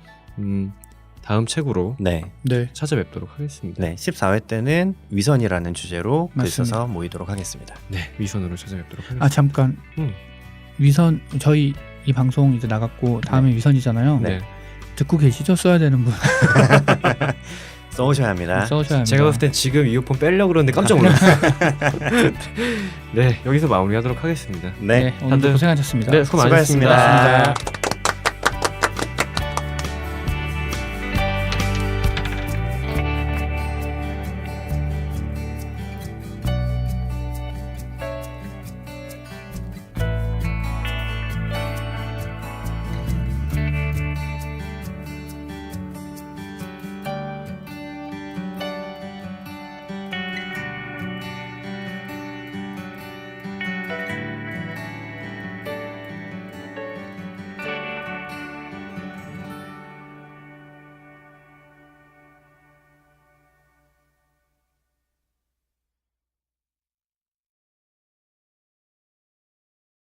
다음 책으로 네. 네. 찾아뵙도록 하겠습니다. 네. 14회 때는 위선이라는 주제로 글 맞습니다. 써서 모이도록 하겠습니다. 네, 위선으로 찾아뵙도록 하겠습니다. 아 잠깐 위선 저희 이 방송 이제 나갔고 다음에 위선이잖아요. 네. 듣고 계시죠? 써야 되는 분 써오셔야 합니다. 써셔야 합니다. 제가 봤을 땐 지금 이어폰 빼려고 그러는데 깜짝 놀랐어요. 네, 여기서 마무리하도록 하겠습니다. 네. 네, 오늘도 다들- 고생하셨습니다. 네, 수고 많으셨습니다. 수고하셨습니다.